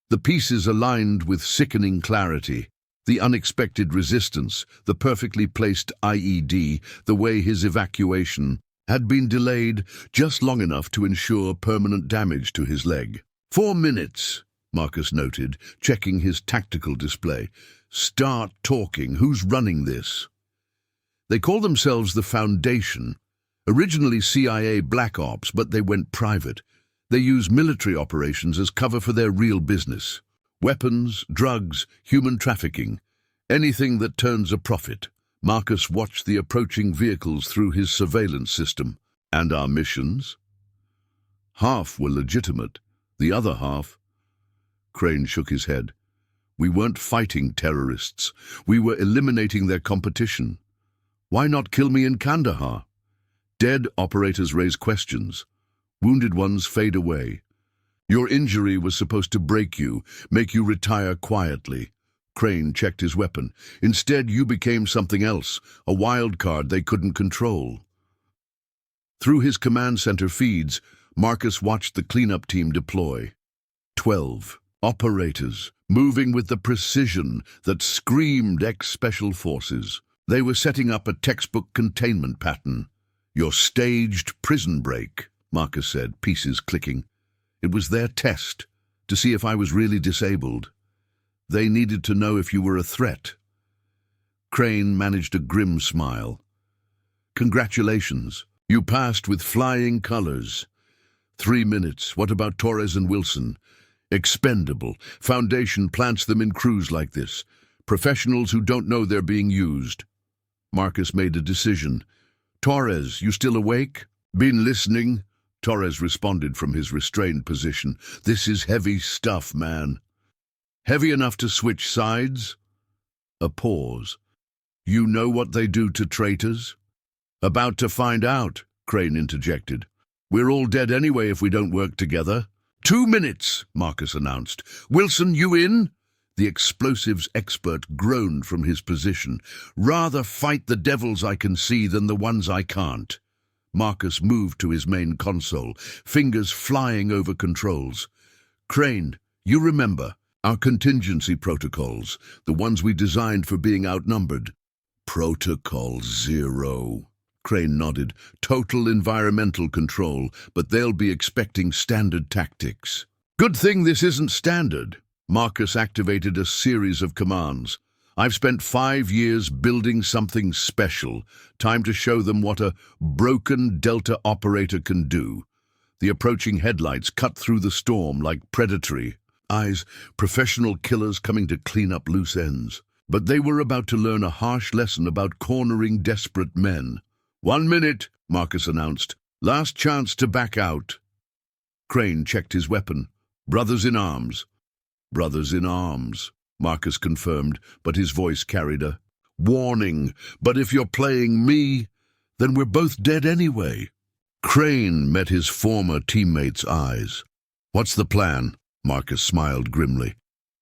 The pieces aligned with sickening clarity. The unexpected resistance, the perfectly placed IED, the way his evacuation had been delayed just long enough to ensure permanent damage to his leg. 4 minutes, Marcus noted, checking his tactical display. Start talking. Who's running this? They call themselves the Foundation. Originally CIA Black Ops, but they went private. They use military operations as cover for their real business. Weapons, drugs, human trafficking. Anything that turns a profit. Marcus watched the approaching vehicles through his surveillance system. And our missions? Half were legitimate. The other half... Krane shook his head. We weren't fighting terrorists. We were eliminating their competition. Why not kill me in Kandahar? Dead operators raise questions. Wounded ones fade away. Your injury was supposed to break you, make you retire quietly. Krane checked his weapon. Instead, you became something else, a wild card they couldn't control. Through his command center feeds, Marcus watched the cleanup team deploy. 12 operators, moving with the precision that screamed ex-special forces. They were setting up a textbook containment pattern. Your staged prison break, Marcus said, pieces clicking. It was their test, to see if I was really disabled. They needed to know if you were a threat. Krane managed a grim smile. Congratulations, you passed with flying colors. 3 minutes, what about Torres and Wilson? Expendable. Foundation plants them in crews like this. Professionals who don't know they're being used. Marcus made a decision. Torres, you still awake? Been listening? Torres responded from his restrained position. This is heavy stuff, man. Heavy enough to switch sides? A pause. You know what they do to traitors? About to find out, Krane interjected. We're all dead anyway if we don't work together. 2 minutes, Marcus announced. Wilson, you in? The explosives expert groaned from his position. Rather fight the devils I can see than the ones I can't. Marcus moved to his main console, fingers flying over controls. Krane, you remember our contingency protocols, the ones we designed for being outnumbered. Protocol 0. Krane nodded. Total environmental control, but they'll be expecting standard tactics. Good thing this isn't standard. Marcus activated a series of commands. I've spent 5 years building something special. Time to show them what a broken Delta operator can do. The approaching headlights cut through the storm like predatory eyes, professional killers coming to clean up loose ends. But they were about to learn a harsh lesson about cornering desperate men. 1 minute, Marcus announced. Last chance to back out. Krane checked his weapon. Brothers in arms. Brothers in arms, Marcus confirmed, but his voice carried a warning. But if you're playing me, then we're both dead anyway. Krane met his former teammate's eyes. What's the plan? Marcus smiled grimly.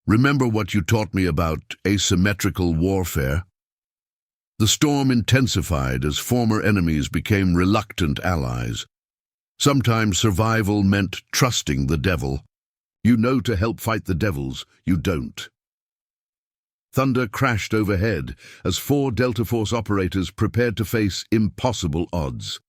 Remember what you taught me about asymmetrical warfare? The storm intensified as former enemies became reluctant allies. Sometimes survival meant trusting the devil. You know to help fight the devils, you don't. Thunder crashed overhead as 4 Delta Force operators prepared to face impossible odds.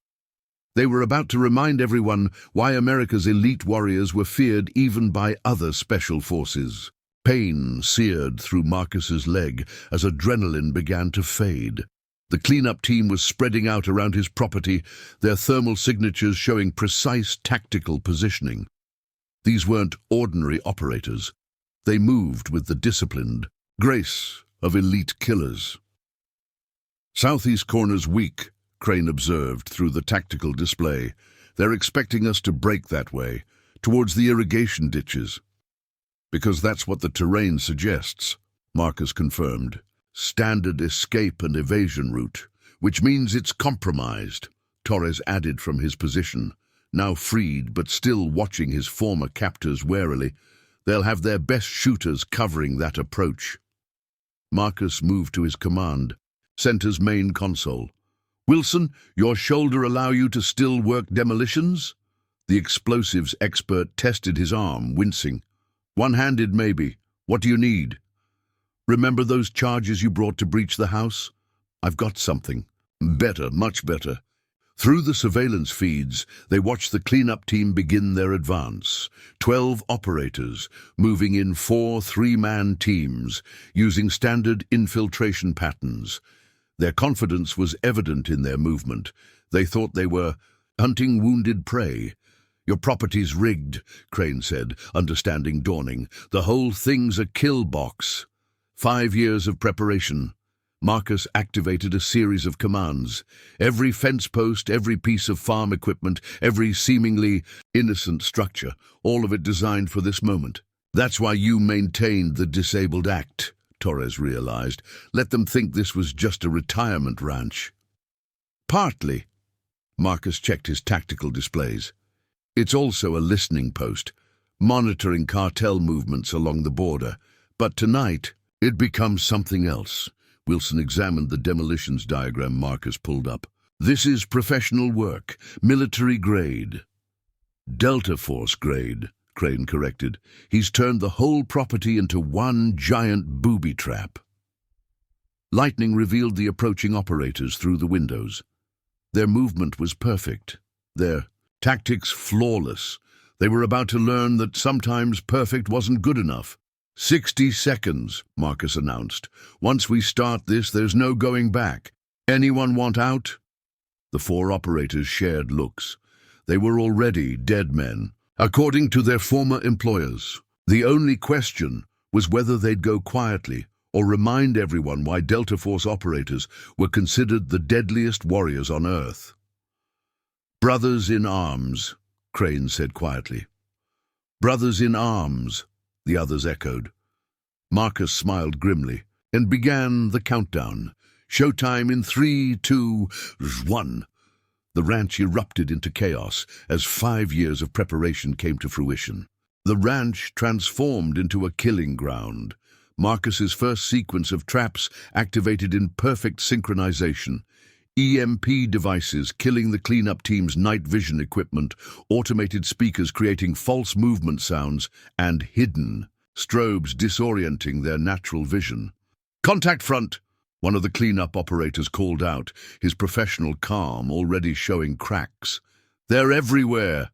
They were about to remind everyone why America's elite warriors were feared even by other special forces. Pain seared through Marcus's leg as adrenaline began to fade. The cleanup team was spreading out around his property, their thermal signatures showing precise tactical positioning. These weren't ordinary operators. They moved with the disciplined grace of elite killers. Southeast corner's weak, Krane observed through the tactical display. They're expecting us to break that way, towards the irrigation ditches. Because that's what the terrain suggests, Marcus confirmed. Standard escape and evasion route, which means it's compromised, Torres added from his position. Now freed, but still watching his former captors warily, they'll have their best shooters covering that approach. Marcus moved to his command, center's main console. Wilson, your shoulder allow you to still work demolitions? The explosives expert tested his arm, wincing. One-handed, maybe. What do you need? Remember those charges you brought to breach the house? I've got something. Better, much better. Through the surveillance feeds, they watched the cleanup team begin their advance. 12 operators, moving in 4 3-man teams, using standard infiltration patterns. Their confidence was evident in their movement. They thought they were hunting wounded prey. Your property's rigged, Krane said, understanding dawning. The whole thing's a kill box. 5 years of preparation. Marcus activated a series of commands. Every fence post, every piece of farm equipment, every seemingly innocent structure, all of it designed for this moment. That's why you maintained the Disabled Act, Torres realized. Let them think this was just a retirement ranch. Partly. Marcus checked his tactical displays. It's also a listening post, monitoring cartel movements along the border. But tonight, it becomes something else. Wilson examined the demolitions diagram Marcus pulled up. This is professional work, military grade. Delta Force grade, Krane corrected. He's turned the whole property into one giant booby trap. Lightning revealed the approaching operators through the windows. Their movement was perfect, their tactics flawless. They were about to learn that sometimes perfect wasn't good enough. 60 seconds, Marcus announced. Once we start this, there's no going back. Anyone want out? The 4 operators shared looks. They were already dead men, according to their former employers. The only question was whether they'd go quietly or remind everyone why Delta Force operators were considered the deadliest warriors on Earth. Brothers in arms, Krane said quietly. Brothers in arms, the others echoed. Marcus smiled grimly and began the countdown. Showtime in 3, 2, 1. The ranch erupted into chaos as 5 years of preparation came to fruition. The ranch transformed into a killing ground. Marcus's first sequence of traps activated in perfect synchronization. EMP devices killing the cleanup team's night vision equipment, automated speakers creating false movement sounds, and hidden strobes disorienting their natural vision. Contact front! One of the cleanup operators called out, his professional calm already showing cracks. They're everywhere!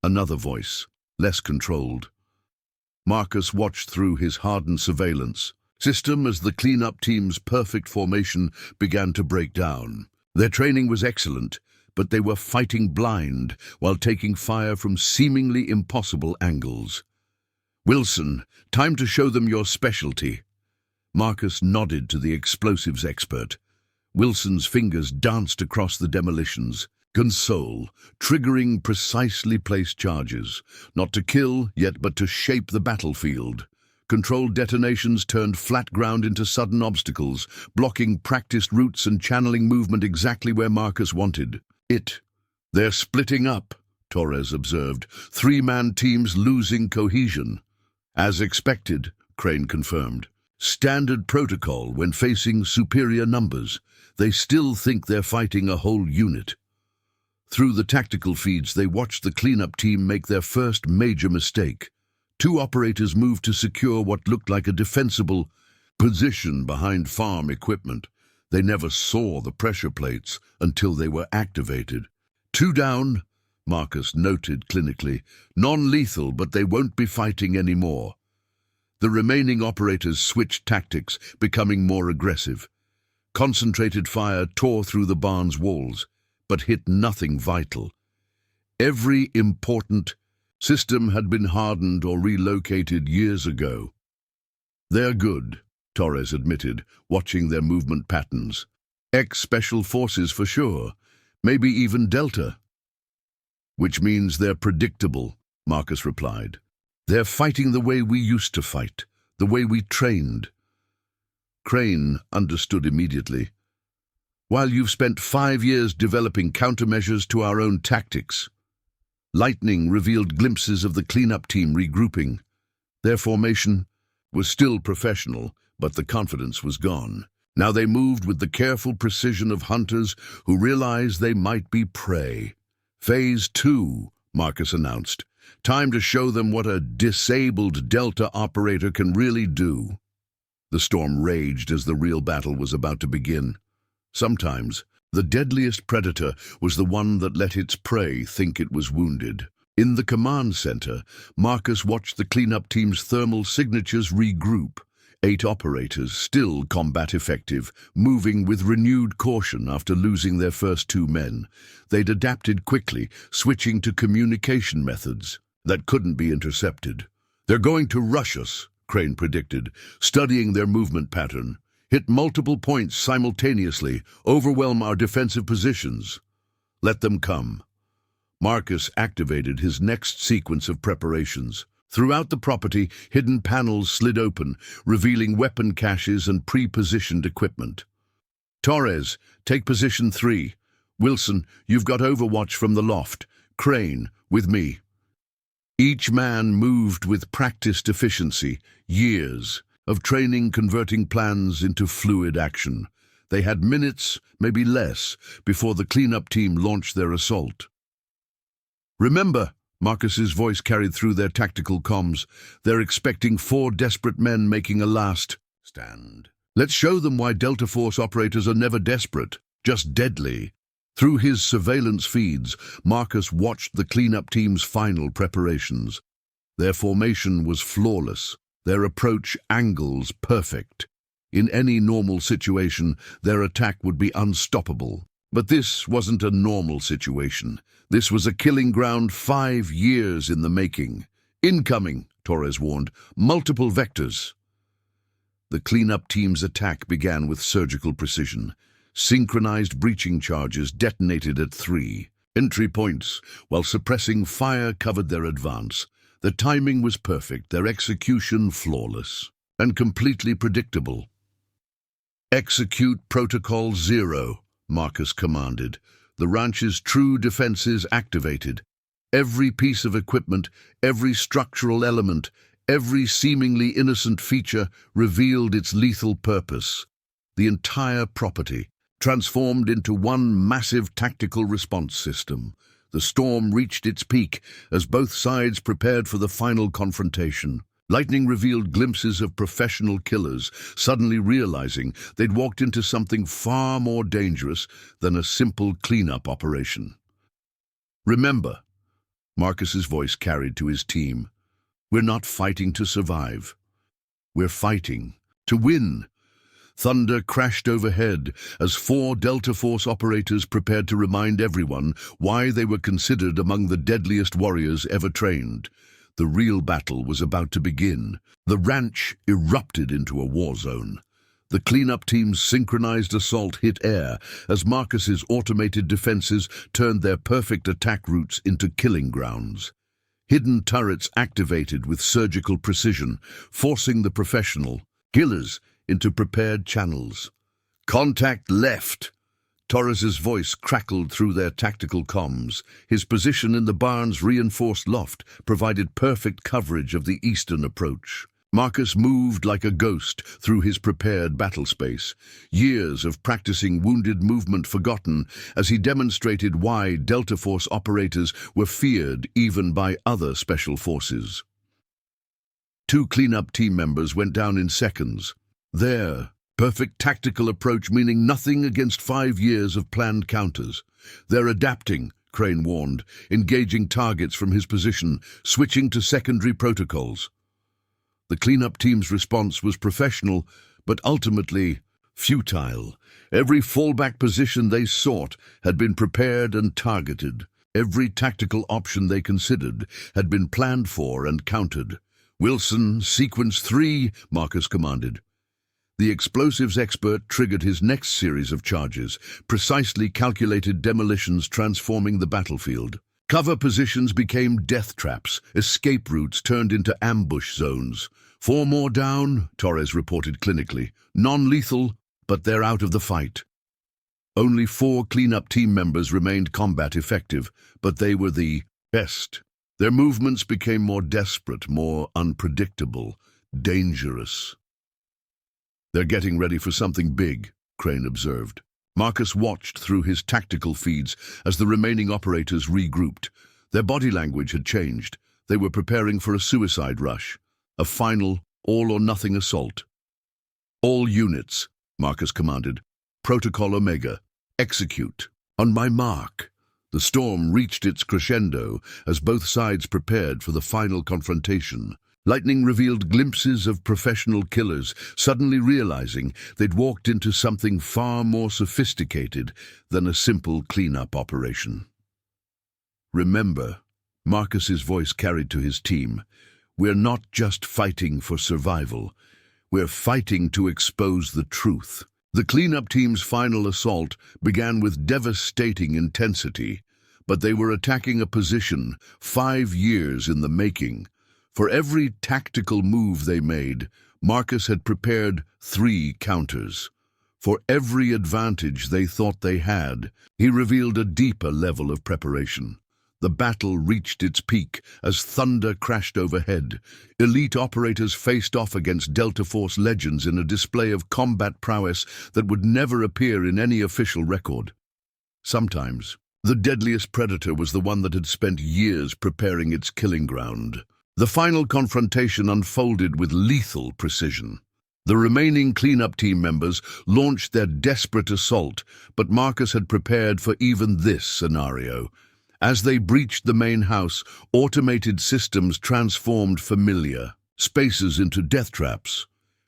Another voice, less controlled. Marcus watched through his hardened surveillance. system as the cleanup team's perfect formation began to break down. Their training was excellent, but they were fighting blind while taking fire from seemingly impossible angles. "Wilson, time to show them your specialty." Marcus nodded to the explosives expert. Wilson's fingers danced across the demolitions. Console, triggering precisely placed charges, not to kill, yet but to shape the battlefield. Controlled detonations turned flat ground into sudden obstacles, blocking practiced routes and channeling movement exactly where Marcus wanted it. "They're splitting up," Torres observed, three-man teams losing cohesion. "As expected," Krane confirmed. "Standard protocol when facing superior numbers. They still think they're fighting a whole unit." Through the tactical feeds, they watched the cleanup team make their first major mistake. Two operators moved to secure what looked like a defensible position behind farm equipment. They never saw the pressure plates until they were activated. "Two down," Marcus noted clinically. "Non-lethal, but they won't be fighting anymore." The remaining operators switched tactics, becoming more aggressive. Concentrated fire tore through the barn's walls, but hit nothing vital. Every important system had been hardened or relocated years ago. "They're good," Torres admitted, watching their movement patterns. "Ex-special forces for sure, maybe even Delta." "Which means they're predictable," Marcus replied. "They're fighting the way we used to fight, the way we trained." Krane understood immediately. "While you've spent 5 years developing countermeasures to our own tactics." Lightning revealed glimpses of the cleanup team regrouping. Their formation was still professional, but the confidence was gone. Now they moved with the careful precision of hunters who realized they might be prey. "Phase 2, Marcus announced. "Time to show them what a disabled Delta operator can really do." The storm raged as the real battle was about to begin. Sometimes, the deadliest predator was the one that let its prey think it was wounded. In the command center, Marcus watched the cleanup team's thermal signatures regroup. 8 operators, still combat effective, moving with renewed caution after losing their first 2 men. They'd adapted quickly, switching to communication methods that couldn't be intercepted. "They're going to rush us," Krane predicted, studying their movement pattern. "Hit multiple points simultaneously, overwhelm our defensive positions." "Let them come." Marcus activated his next sequence of preparations. Throughout the property, hidden panels slid open, revealing weapon caches and pre-positioned equipment. "Torres, take position 3. Wilson, you've got overwatch from the loft. Krane, with me." Each man moved with practiced efficiency, years of training converting plans into fluid action. They had minutes, maybe less, before the cleanup team launched their assault. "Remember," Marcus's voice carried through their tactical comms, "they're expecting 4 desperate men making a last stand. Let's show them why Delta Force operators are never desperate, just deadly." Through his surveillance feeds, Marcus watched the cleanup team's final preparations. Their formation was flawless, their approach angles perfect. In any normal situation, their attack would be unstoppable. But this wasn't a normal situation. This was a killing ground 5 years in the making. "Incoming," Torres warned. "Multiple vectors." The cleanup team's attack began with surgical precision. Synchronized breaching charges detonated at 3 entry points, while suppressing fire covered their advance. The timing was perfect, their execution flawless, and completely predictable. "Execute Protocol 0, Marcus commanded. The ranch's true defenses activated. Every piece of equipment, every structural element, every seemingly innocent feature revealed its lethal purpose. The entire property transformed into one massive tactical response system. The storm reached its peak as both sides prepared for the final confrontation. Lightning revealed glimpses of professional killers, suddenly realizing they'd walked into something far more dangerous than a simple cleanup operation. "Remember," Marcus's voice carried to his team, "we're not fighting to survive. We're fighting to win. Thunder crashed overhead as 4 Delta Force operators prepared to remind everyone why they were considered among the deadliest warriors ever trained. The real battle was about to begin. The ranch erupted into a war zone. The cleanup team's synchronized assault hit air as Marcus's automated defenses turned their perfect attack routes into killing grounds. Hidden turrets activated with surgical precision, forcing the professional killers into prepared channels. "Contact left!" Torres's voice crackled through their tactical comms. His position in the barn's reinforced loft provided perfect coverage of the eastern approach. Marcus moved like a ghost through his prepared battle space, years of practicing wounded movement forgotten as he demonstrated why Delta Force operators were feared even by other special forces. 2 cleanup team members went down in seconds. Their perfect tactical approach meaning nothing against 5 years of planned counters. "They're adapting," Krane warned, engaging targets from his position, switching to secondary protocols. The cleanup team's response was professional, but ultimately futile. Every fallback position they sought had been prepared and targeted. Every tactical option they considered had been planned for and countered. "Wilson, sequence 3, Marcus commanded. The explosives expert triggered his next series of charges, precisely calculated demolitions transforming the battlefield. Cover positions became death traps, escape routes turned into ambush zones. 4 more down, Torres reported clinically. Non-lethal, but they're out of the fight. Only 4 cleanup team members remained combat effective, but they were the best. Their movements became more desperate, more unpredictable, dangerous. "They're getting ready for something big," Krane observed. Marcus watched through his tactical feeds as the remaining operators regrouped. Their body language had changed. They were preparing for a suicide rush, a final, all-or-nothing assault. "All units," Marcus commanded. "Protocol Omega. Execute. On my mark." The storm reached its crescendo as both sides prepared for the final confrontation. Lightning revealed glimpses of professional killers, suddenly realizing they'd walked into something far more sophisticated than a simple cleanup operation. "Remember," Marcus's voice carried to his team, "we're not just fighting for survival. We're fighting to expose the truth." The cleanup team's final assault began with devastating intensity, but they were attacking a position 5 years in the making. For every tactical move they made, Marcus had prepared 3 counters. For every advantage they thought they had, he revealed a deeper level of preparation. The battle reached its peak as thunder crashed overhead. Elite operators faced off against Delta Force legends in a display of combat prowess that would never appear in any official record. Sometimes, the deadliest predator was the one that had spent years preparing its killing ground. The final confrontation unfolded with lethal precision. The remaining cleanup team members launched their desperate assault, but Marcus had prepared for even this scenario. As they breached the main house, automated systems transformed familiar spaces into death traps.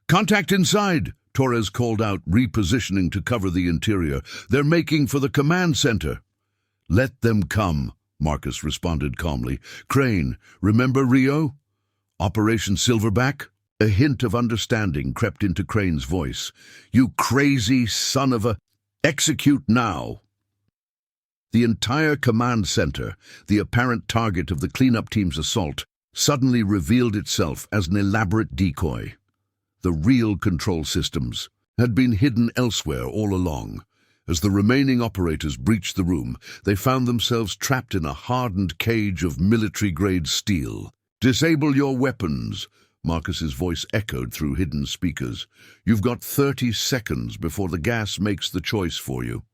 "Contact inside," Torres called out, repositioning to cover the interior. "They're making for the command center." "Let them come," Marcus responded calmly. "Krane, remember Rio? Operation Silverback?" A hint of understanding crept into Crane's voice. "You crazy son of a... Execute now!" The entire command center, the apparent target of the cleanup team's assault, suddenly revealed itself as an elaborate decoy. The real control systems had been hidden elsewhere all along. As the remaining operators breached the room, they found themselves trapped in a hardened cage of military-grade steel. "Disable your weapons," Marcus's voice echoed through hidden speakers. "You've got 30 seconds before the gas makes the choice for you."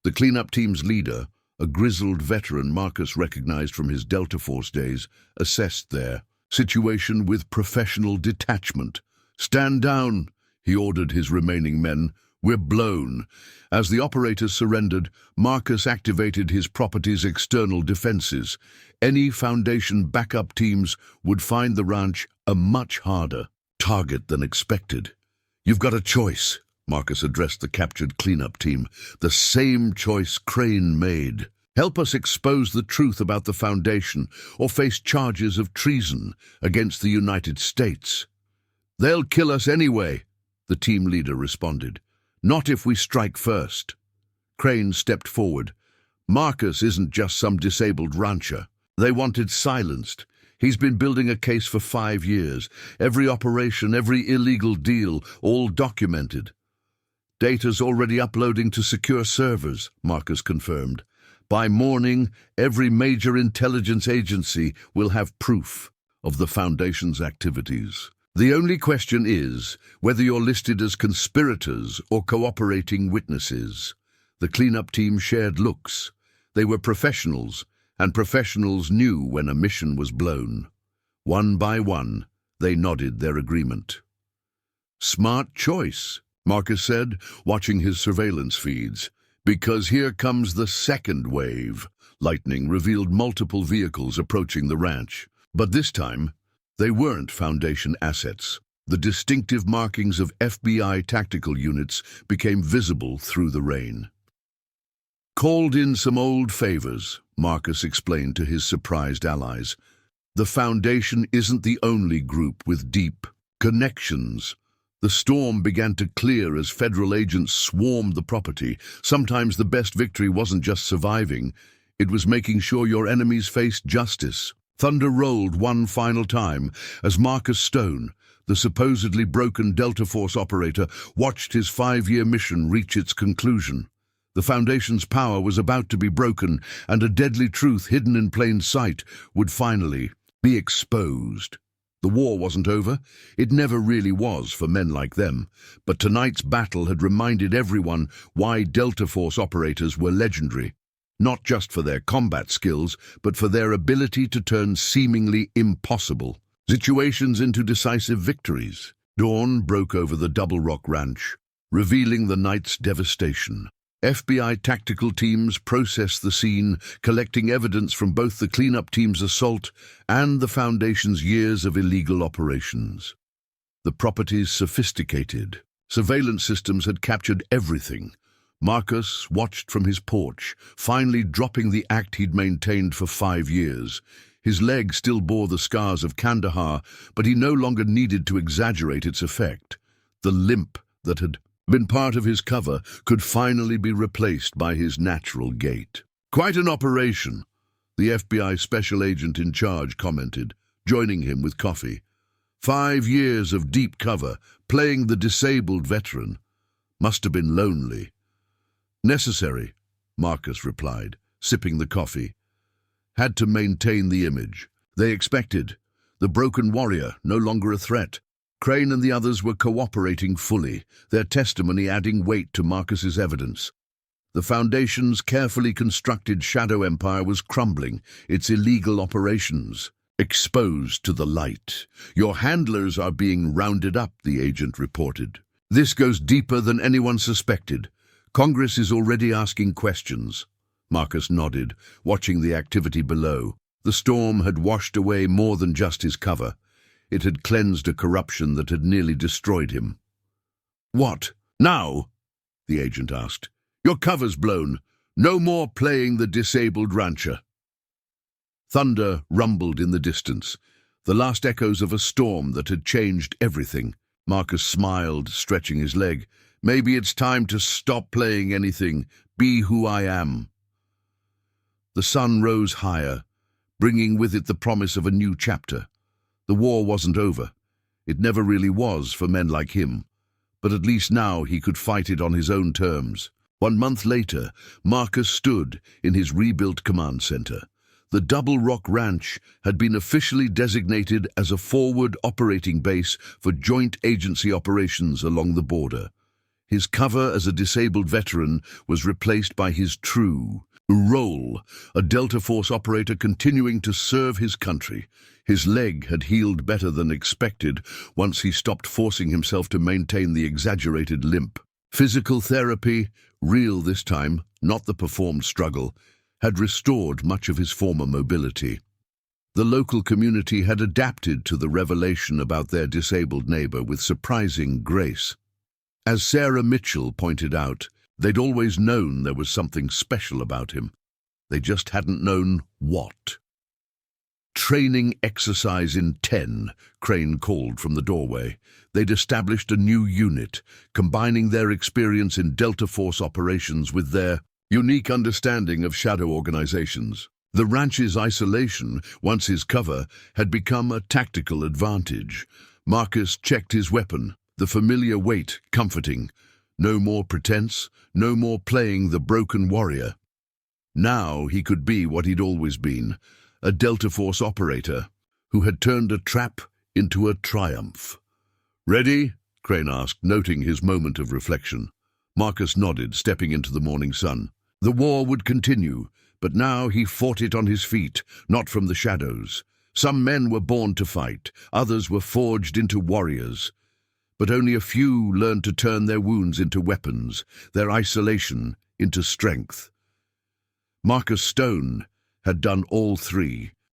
The cleanup team's leader, a grizzled veteran Marcus recognized from his Delta Force days, assessed their situation with professional detachment. "Stand down," he ordered his remaining men. "We're blown." As the operators surrendered, Marcus activated his property's external defenses. Any Foundation backup teams would find the ranch a much harder target than expected. You've got a choice, Marcus addressed the captured cleanup team. The same choice Krane made. Help us expose the truth about the Foundation or face charges of treason against the United States. They'll kill us anyway, the team leader responded. Not if we strike first. Krane stepped forward. Marcus isn't just some disabled rancher. They wanted silenced. He's been building a case for 5 years. Every operation, every illegal deal, all documented. Data's already uploading to secure servers, Marcus confirmed. By morning, every major intelligence agency will have proof of the Foundation's activities. The only question is whether you're listed as conspirators or cooperating witnesses. The cleanup team shared looks. They were professionals, and professionals knew when a mission was blown. One by one, they nodded their agreement. Smart choice, Marcus said, watching his surveillance feeds. Because here comes the second wave. Lightning revealed multiple vehicles approaching the ranch. But this time, they weren't Foundation assets. The distinctive markings of FBI tactical units became visible through the rain. Called in some old favors, Marcus explained to his surprised allies. The Foundation isn't the only group with deep connections. The storm began to clear as federal agents swarmed the property. Sometimes the best victory wasn't just surviving, it was making sure your enemies faced justice. Thunder rolled one final time as Marcus Stone, the supposedly broken Delta Force operator, watched his 5-year mission reach its conclusion. The Foundation's power was about to be broken, and a deadly truth hidden in plain sight would finally be exposed. The war wasn't over. It never really was for men like them. But tonight's battle had reminded everyone why Delta Force operators were legendary. Not just for their combat skills, but for their ability to turn seemingly impossible situations into decisive victories. Dawn broke over the Double Rock Ranch, revealing the night's devastation. FBI tactical teams processed the scene, collecting evidence from both the cleanup team's assault and the Foundation's years of illegal operations. The property's sophisticated surveillance systems had captured everything. Marcus watched from his porch, finally dropping the act he'd maintained for 5 years. His leg still bore the scars of Kandahar, but he no longer needed to exaggerate its effect. The limp that had been part of his cover could finally be replaced by his natural gait. Quite an operation, the FBI special agent in charge commented, joining him with coffee. 5 years of deep cover, playing the disabled veteran. Must have been lonely. Necessary, Marcus replied, sipping the coffee. Had to maintain the image. They expected. The broken warrior, no longer a threat. Krane and the others were cooperating fully, their testimony adding weight to Marcus's evidence. The Foundation's carefully constructed shadow empire was crumbling, its illegal operations exposed to the light. Your handlers are being rounded up, the agent reported. This goes deeper than anyone suspected. Congress is already asking questions. Marcus nodded, watching the activity below. The storm had washed away more than just his cover. It had cleansed a corruption that had nearly destroyed him. What? Now? The agent asked. Your cover's blown. No more playing the disabled rancher. Thunder rumbled in the distance, the last echoes of a storm that had changed everything. Marcus smiled, stretching his leg. Maybe it's time to stop playing anything. Be who I am. The sun rose higher, bringing with it the promise of a new chapter. The war wasn't over. It never really was for men like him. But at least now he could fight it on his own terms. 1 month later, Marcus stood in his rebuilt command center. The Double Rock Ranch had been officially designated as a forward operating base for joint agency operations along the border. His cover as a disabled veteran was replaced by his true role, a Delta Force operator continuing to serve his country. His leg had healed better than expected once he stopped forcing himself to maintain the exaggerated limp. Physical therapy, real this time, not the performed struggle, had restored much of his former mobility. The local community had adapted to the revelation about their disabled neighbor with surprising grace. As Sarah Mitchell pointed out, they'd always known there was something special about him. They just hadn't known what. Training exercise in 10, Krane called from the doorway. They'd established a new unit, combining their experience in Delta Force operations with their unique understanding of shadow organizations. The ranch's isolation, once his cover, had become a tactical advantage. Marcus checked his weapon, the familiar weight comforting. No more pretense, no more playing the broken warrior. Now he could be what he'd always been, a Delta Force operator who had turned a trap into a triumph. "Ready?" Krane asked, noting his moment of reflection. Marcus nodded, stepping into the morning sun. The war would continue, but now he fought it on his feet, not from the shadows. Some men were born to fight, others were forged into warriors. But only a few learned to turn their wounds into weapons, their isolation into strength. Marcus Stone had done all three.